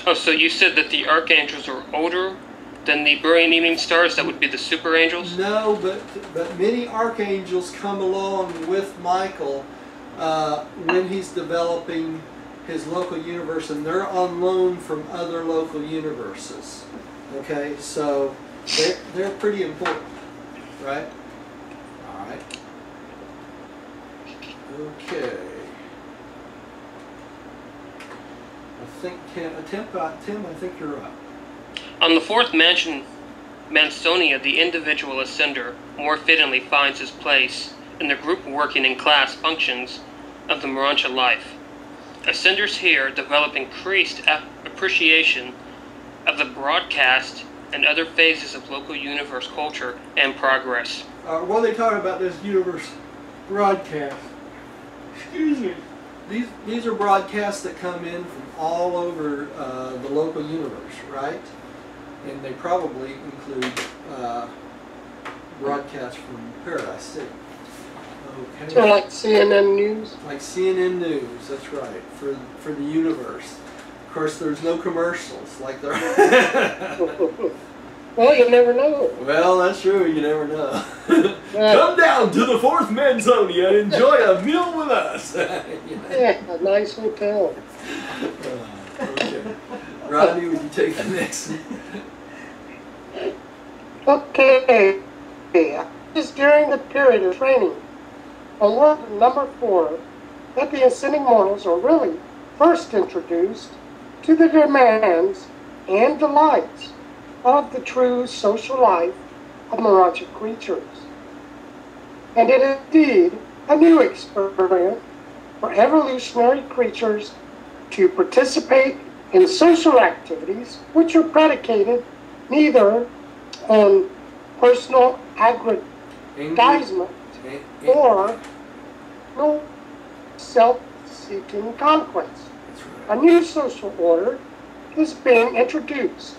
Oh, so you said that the archangels are older than the brilliant evening stars? That would be the super angels? No, but many archangels come along with Michael when he's developing his local universe, and they're on loan from other local universes. Okay, so they're pretty important, right? All right. Okay. I think Tim, I think you're up. On the fourth mansion, Mansonia, the individual ascender more fittingly finds his place in the group working in class functions of the Morontia life. Ascenders here develop increased appreciation of the broadcast and other phases of local universe culture and progress. What are they talking about this universe broadcast? Excuse me. These are broadcasts that come in from all over the local universe, right? And they probably include broadcasts from Paradise City. Okay. So like CNN News? Like CNN News, that's right, for the universe. Of course, there's no commercials like there Well, you never know. Well, that's true, you never know. Come down to the fourth Mansonia and enjoy a meal with us. Yeah, a nice hotel. Okay. Rodney, would you take the next? Okay. Just during the period of training, on world number 4, that the ascending mortals are really first introduced to the demands and delights of the true social life of Morontia creatures. And it is indeed a new experience for evolutionary creatures to participate in social activities which are predicated neither on personal aggrandizement or no self-seeking conquest. A new social order is being introduced,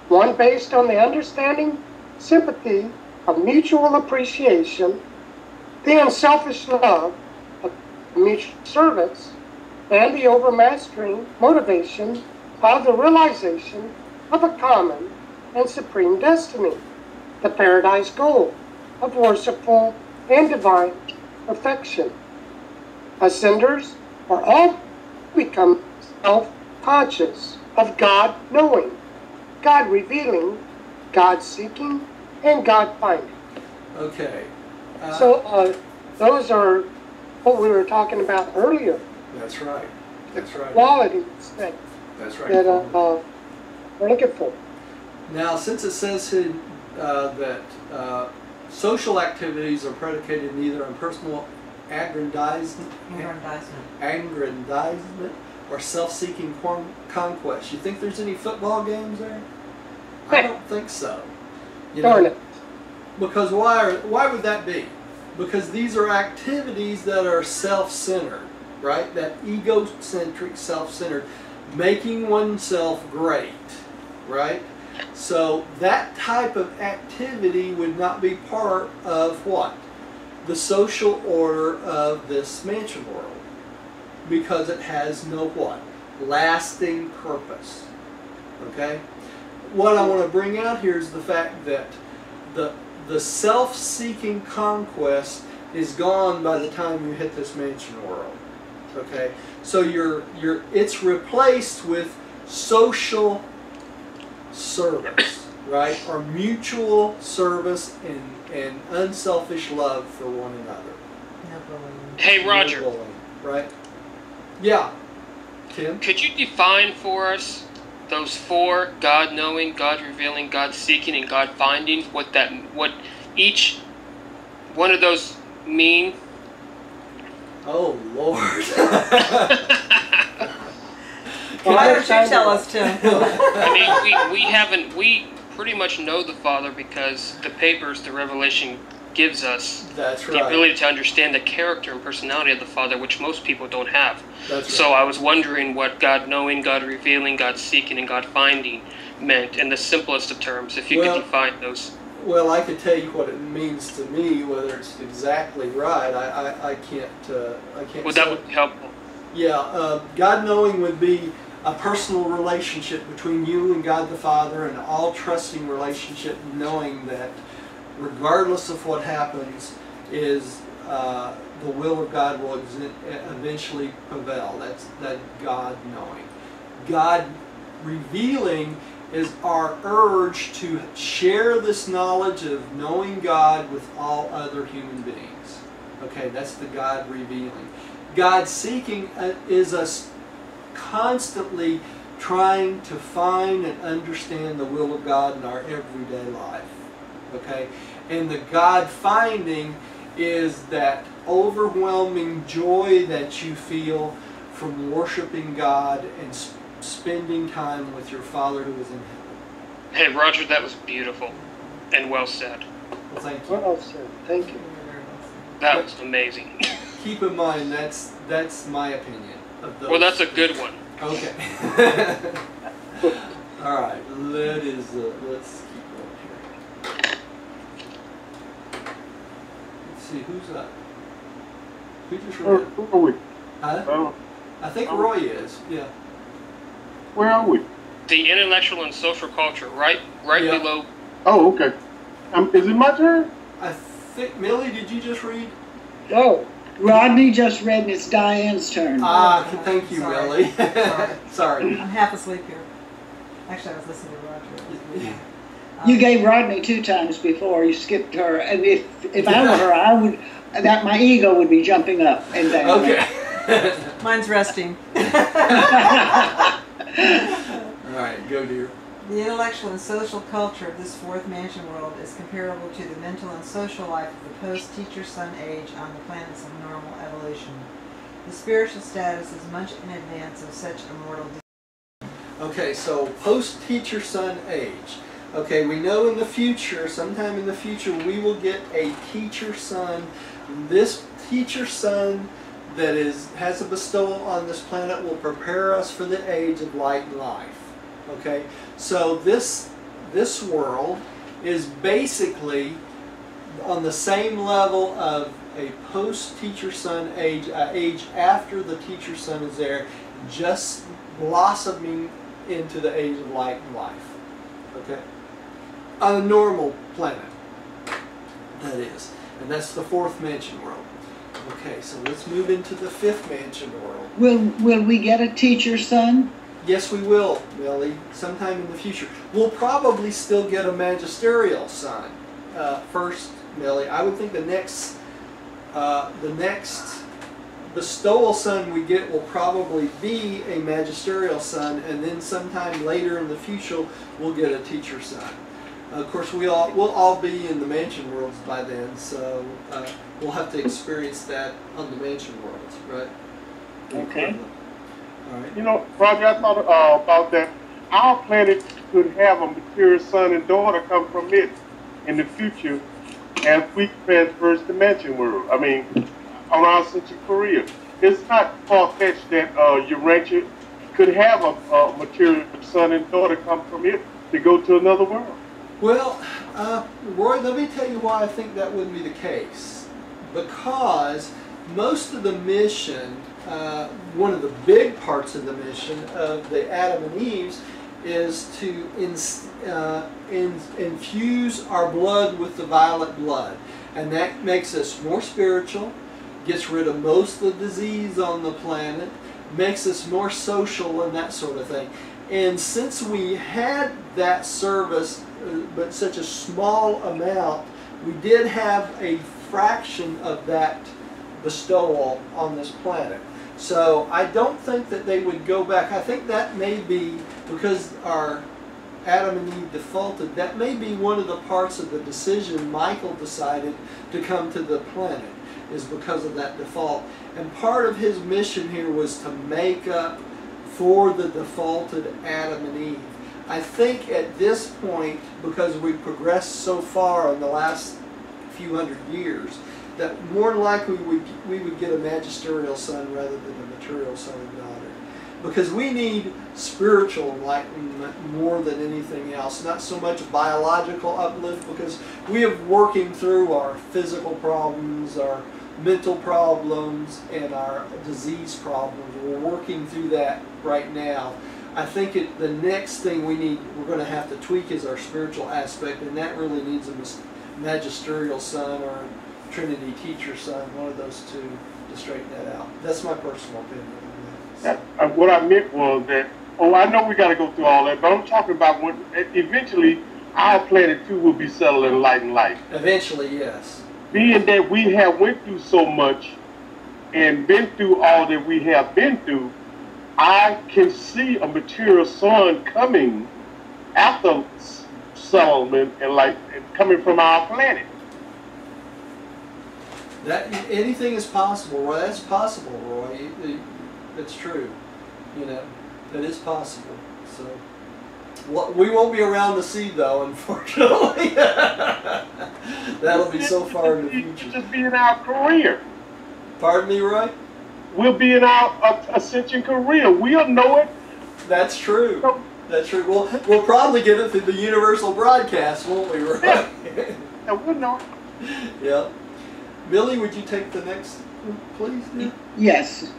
one based on the understanding, sympathy of mutual appreciation, the unselfish love of mutual service, and the overmastering motivation of the realization of a common and supreme destiny, the paradise goal of worshipful and divine perfection. Ascenders are all become self-conscious of God knowing, God revealing, God seeking, and God finding. Okay. So those are what we were talking about earlier. That's right. That's right. Qualities that That's right. we're looking for. Now, since it says that social activities are predicated neither on personal aggrandizement or self-seeking conquest, you think there's any football games there? I don't think so. Darn it. Because why would that be? Because these are activities that are self-centered, right? That egocentric, self-centered, making oneself great, right? So that type of activity would not be part of what? The social order of this mansion world. Because it has no what? Lasting purpose. Okay? What I want to bring out here is the fact that the self-seeking conquest is gone by the time you hit this mansion world. Okay? So it's replaced with social service, right? Or mutual service and unselfish love for one another. No bullying. Hey, Roger. No bullying, right? Yeah. Tim? Could you define for us those four: God knowing, God revealing, God seeking, and God finding? What each one of those mean? Oh, Lord. Why don't you tell us, Tim? I mean, we pretty much know the Father because the papers, the Revelation gives us That's the right. ability to understand the character and personality of the Father, which most people don't have. That's So right. I was wondering what God knowing, God revealing, God seeking, and God finding meant in the simplest of terms, if you Well, could define those. Well, I could tell you what it means to me. Whether it's exactly right, I can't. I can't. Well, say. that would be helpful. Yeah, God knowing would be a personal relationship between you and God the Father, an all trusting relationship, knowing that regardless of what happens, is the will of God will eventually prevail. That's that God knowing. God revealing is our urge to share this knowledge of knowing God with all other human beings. Okay, that's the God revealing. God seeking is us constantly trying to find and understand the will of God in our everyday life. Okay, and the God finding is that overwhelming joy that you feel from worshiping God and spending time with your Father who is in heaven. Hey, Roger, that was beautiful and well said. Well, thank you. Well said. Thank you. That was amazing. Keep in mind that's my opinion of those. Well, that's a good one. Okay. All right. Let's keep going here. Let's see who's up. Who just Where read? are we? Huh? I think Roy is. Yeah. Where are we? The intellectual and social culture, right Yeah. below. Oh, okay. Is it my turn? I think Millie, did you just read? Oh, Rodney just read and it's Diane's turn. Thank you, Sorry. Millie. Sorry. Sorry. I'm half asleep here. Actually, I was listening to Roger. You gave Rodney 2 times before. You skipped her, and if I were her, I would. That my ego would be jumping up and down. Okay. Mine's resting. All right, go dear. The intellectual and social culture of this fourth mansion world is comparable to the mental and social life of the post-teacher-son age on the planets of normal evolution. The spiritual status is much in advance of such immortal. Okay, so post-teacher-son age. Okay, we know in the future, sometime in the future, we will get a teacher-son. This teacher-son that has a bestowal on this planet will prepare us for the age of light and life. Okay, so this world is basically on the same level of a post-teacher-son age, age after the teacher-son is there, just blossoming into the age of light and life. Okay, on a normal planet, that is, and that's the fourth mansion world. Okay, so let's move into the fifth mansion world. Will we get a teacher son? Yes, we will, Millie, sometime in the future. We'll probably still get a magisterial son first, Millie. I would think the next bestowal son we get will probably be a magisterial son, and then sometime later in the future we'll get a teacher son. Of course, we'll all be in the mansion worlds by then, so we'll have to experience that on the mansion worlds, right? Okay. All right. You know, Roger, I thought about that. Our planet could have a material son and daughter come from it in the future as we transverse the mansion world. I mean, around Central Korea. It's not far-fetched that Urantia could have a material son and daughter come from it to go to another world. Well, Roy, let me tell you why I think that wouldn't be the case. Because most of the mission, one of the big parts of the mission of the Adam and Eve's is to infuse our blood with the violet blood. And that makes us more spiritual, gets rid of most of the disease on the planet, makes us more social and that sort of thing. And since we had that service, but such a small amount, we did have a fraction of that bestowal on this planet. So I don't think that they would go back. I think that may be because our Adam and Eve defaulted. That may be one of the parts of the decision Michael decided to come to the planet, is because of that default. And part of his mission here was to make up for the defaulted Adam and Eve. I think at this point, because we've progressed so far in the last few hundred years, that more than likely we would get a magisterial son rather than a material son and daughter. Because we need spiritual enlightenment more than anything else, not so much biological uplift, because we are working through our physical problems, our mental problems, and our disease problems. We're working through that right now. I think the next thing we're going to have to tweak is our spiritual aspect, and that really needs a magisterial son or a Trinity teacher son, one of those two, to straighten that out. That's my personal opinion on that. What I meant was that, I know we got to go through all that, but I'm talking about when eventually our planet too will be settled in light and life. Eventually, yes. Being that we have went through so much and been through all that we have been through, I can see a material son coming after settlement and coming from our planet. That anything is possible, Roy. That's possible, Roy. That's true. That is possible. So we won't be around to see, though, unfortunately. That'll be so far in the future. Just be in our career. Pardon me, Roy? We'll be in our ascension career. We'll know it. That's true. That's true. We'll probably get it through the universal broadcast, won't we, Roy? Yeah, we'll know it. Yeah. Billy, would you take the next one, please? Yeah. Yes.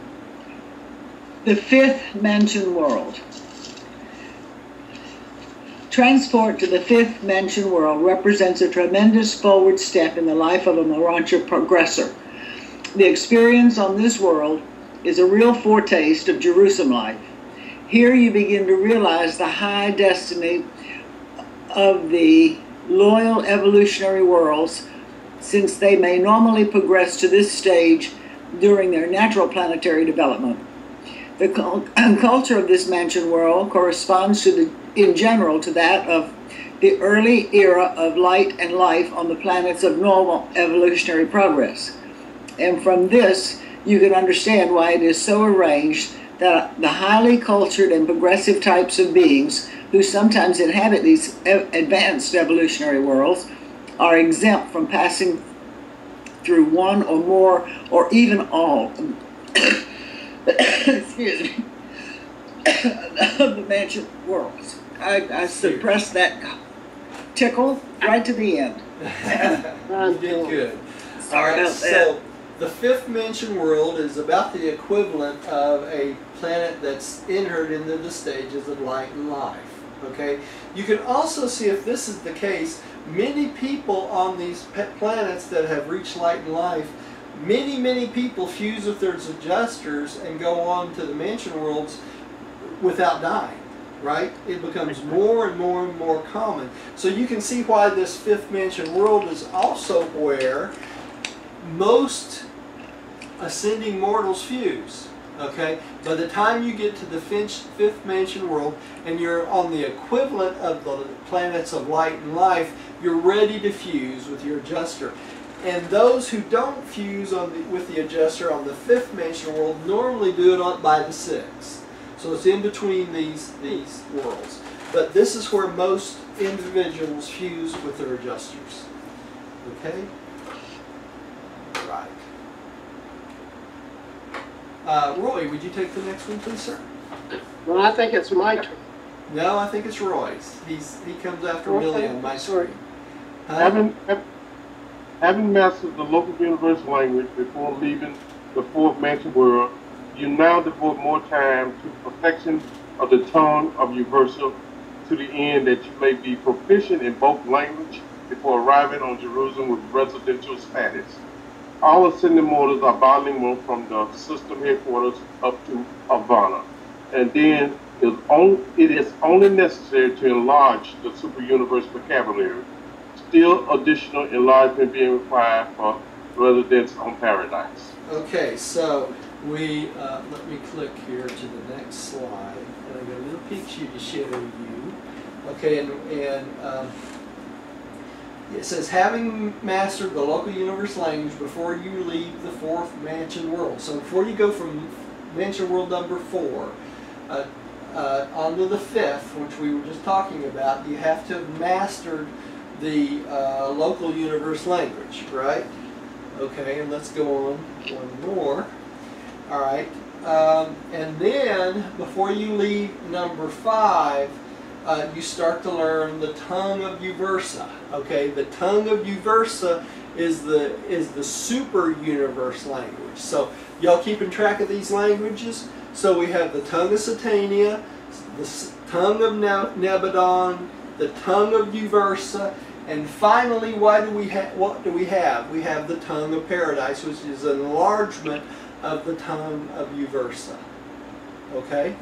The fifth mansion world. Transport to the fifth mansion world represents a tremendous forward step in the life of a Morontia progressor. The experience on this world is a real foretaste of Jerusalem life. Here you begin to realize the high destiny of the loyal evolutionary worlds, since they may normally progress to this stage during their natural planetary development. The culture of this mansion world corresponds in general to that of the early era of light and life on the planets of normal evolutionary progress. And from this, you can understand why it is so arranged that the highly cultured and progressive types of beings who sometimes inhabit these advanced evolutionary worlds are exempt from passing through one or more or even all excuse me, of the mansion worlds. I suppressed that tickle right to the end. You did good. Sorry about that. So the fifth mansion world is about the equivalent of a planet that's entered into the stages of light and life. Okay? You can also see, if this is the case, many people on these planets that have reached light and life, many people fuse with their adjusters and go on to the mansion worlds without dying, right? It becomes more and more common. So you can see why this fifth mansion world is also where most ascending mortals fuse. Okay? By the time you get to the fifth mansion world and you're on the equivalent of the planets of light and life, you're ready to fuse with your adjuster. And those who don't fuse with the adjuster on the fifth mansion world normally do it by the sixth. So it's in between these worlds. But this is where most individuals fuse with their adjusters. Okay? Right. Roy, would you take the next one, please, sir? Well, I think it's my turn. No, I think it's Roy's. He comes after Millie on my screen. Having mastered the local universal language before leaving the fourth mansion world, you now devote more time to the perfection of the tongue of universal, to the end that you may be proficient in both language before arriving on Jerusalem with residential status. All ascending mortals are bilingual from the system headquarters up to Havana, and then it is only necessary to enlarge the super-universe vocabulary. Still additional enlargement being required for residents on Paradise. Okay, so let me click here to the next slide. And I got a little picture to show you. Okay, and it says, having mastered the local universe language before you leave the fourth mansion world. So before you go from mansion world number 4 onto the fifth, which we were just talking about, you have to have mastered the local universe language, right? Okay, and let's go on one more. All right, and then before you leave number 5, you start to learn the tongue of Uversa. Okay, the tongue of Uversa is the super universe language. So y'all keeping track of these languages? So we have the tongue of Satania, the tongue of Nebadon, the tongue of Uversa, and finally, what do we have? We have the tongue of Paradise, which is an enlargement of the tongue of Uversa. Okay,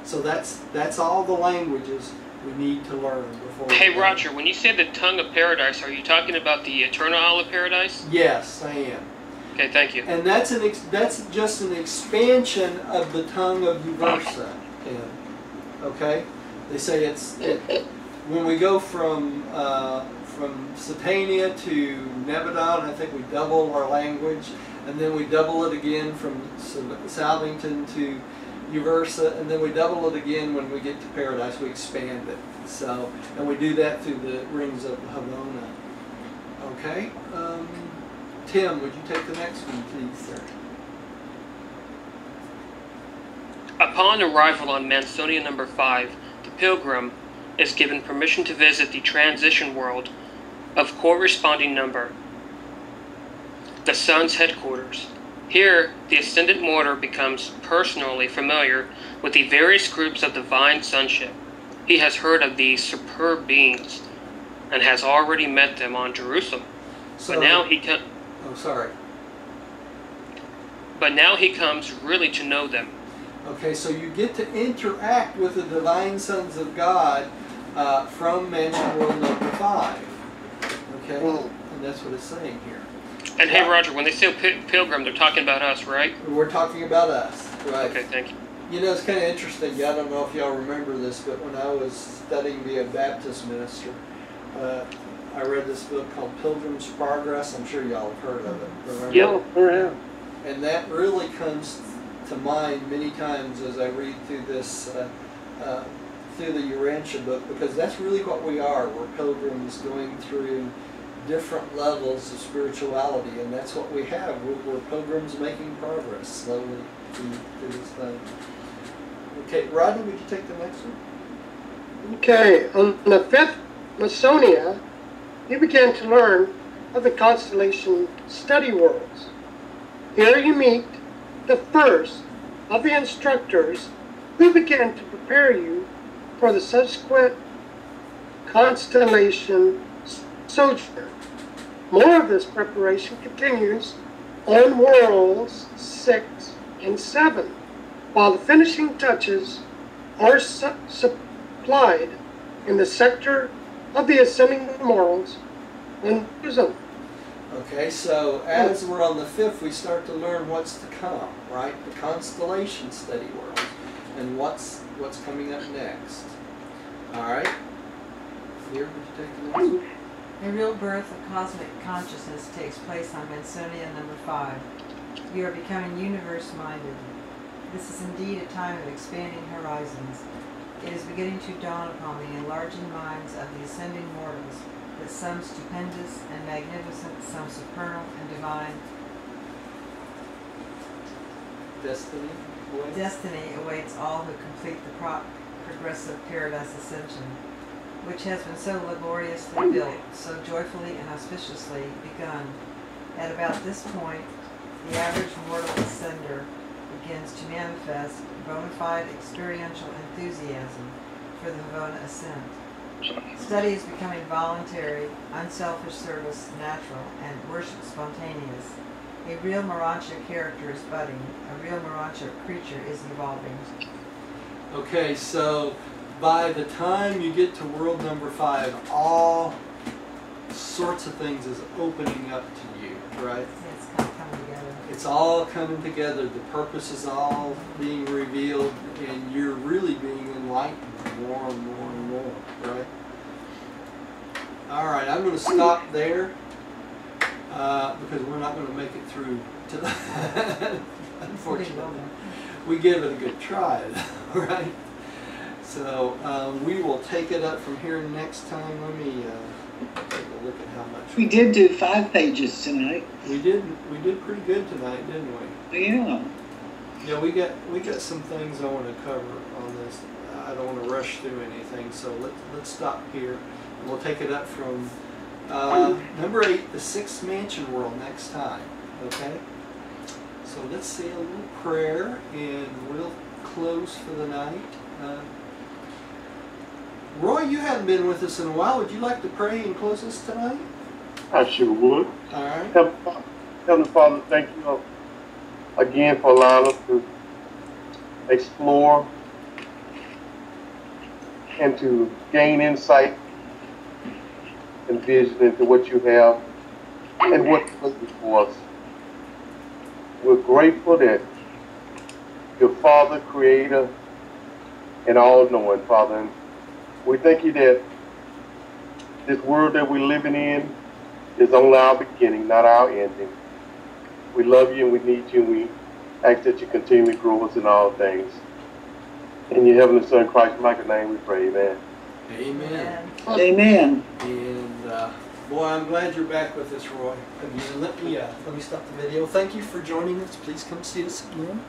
so that's all the languages we need to learn before. Hey Roger, when you say the tongue of Paradise, are you talking about the eternal Isle of Paradise? Yes, I am. Okay, thank you. And that's just an expansion of the tongue of Uversa. Okay, they say when we go from Satania to Nebadon, I think we double our language, and then we double it again from Salvington to Uversa, and then we double it again when we get to Paradise. We expand it. So, and we do that through the rings of Havona. Okay. Tim, would you take the next one, please, sir? Upon arrival on Mansonia number 5, the pilgrim is given permission to visit the transition world of corresponding number, the sun's headquarters. Here, the ascendant mortar becomes personally familiar with the various groups of divine sonship. He has heard of these superb beings and has already met them on Jerusalem. But now he comes really to know them. Okay, so you get to interact with the divine sons of God from Mansion World number 5. Okay, and that's what it's saying here. And hey, Roger, when they say pilgrim, they're talking about us, right? We're talking about us, right? Okay, thank you. You know, it's kind of interesting. I don't know if y'all remember this, but when I was studying to be a Baptist minister, I read this book called Pilgrim's Progress. I'm sure y'all have heard of it. Remember? Yeah. And that really comes to mind many times as I read through this, through the Urantia book, because that's really what we are. We're pilgrims going through different levels of spirituality, and that's what we have. We're pilgrims making progress slowly through this thing. Okay, Rodney, would you take the next one? Okay, on the fifth Masonia, you began to learn of the constellation study worlds. Here you meet the first of the instructors who began to prepare you for the subsequent constellation sojourn. More of this preparation continues on worlds 6 and 7, while the finishing touches are supplied in the sector of the ascending morals and wisdom. Okay, so as we're on the 5th, we start to learn what's to come, right? The constellation study world, and what's coming up next. All right. Here, would you take the next one? A real birth of cosmic consciousness takes place on Mansonia number 5. You are becoming universe-minded. This is indeed a time of expanding horizons. It is beginning to dawn upon the enlarging minds of the ascending mortals that some stupendous and magnificent, some supernal and divine destiny awaits all who complete the progressive paradise ascension, which has been so laboriously built, so joyfully and auspiciously begun. At about this point, the average mortal ascender begins to manifest bona fide experiential enthusiasm for the Havona ascent. Study is becoming voluntary, unselfish service natural, and worship spontaneous. A real Morantia character is budding. A real Morantia creature is evolving. Okay, so by the time you get to world number 5, all sorts of things is opening up to you, right? It's kind of coming together. it's all coming together. The purpose is all being revealed, and you're really being enlightened more and more and more, right? All right, I'm going to stop there because we're not going to make it through tonight. Unfortunately, we give it a good try, right? So we will take it up from here next time. Let me take a look at how much We did do 5 pages tonight. we did pretty good tonight, didn't we? Yeah. Yeah, we got some things I want to cover on this. I don't want to rush through anything, so let's stop here. And we'll take it up from number 8, the 6th mansion world, next time. Okay. So let's say a little prayer, and we'll close for the night. Roy, you hadn't been with us in a while. Would you like to pray and close us tonight? I sure would. All right. Heavenly Father, thank you again for allowing us to explore and to gain insight and vision into what you have and what's looking for us. We're grateful that your Father, Creator, and all-knowing, Father. And we thank you that this world that we're living in is only our beginning, not our ending. We love you and we need you, and we ask that you continue to grow us in all things. In your heavenly Son, Christ's mighty name we pray, amen. Amen. Amen. And boy, I'm glad you're back with us, Roy. Again, let me stop the video. Thank you for joining us. Please come see us again.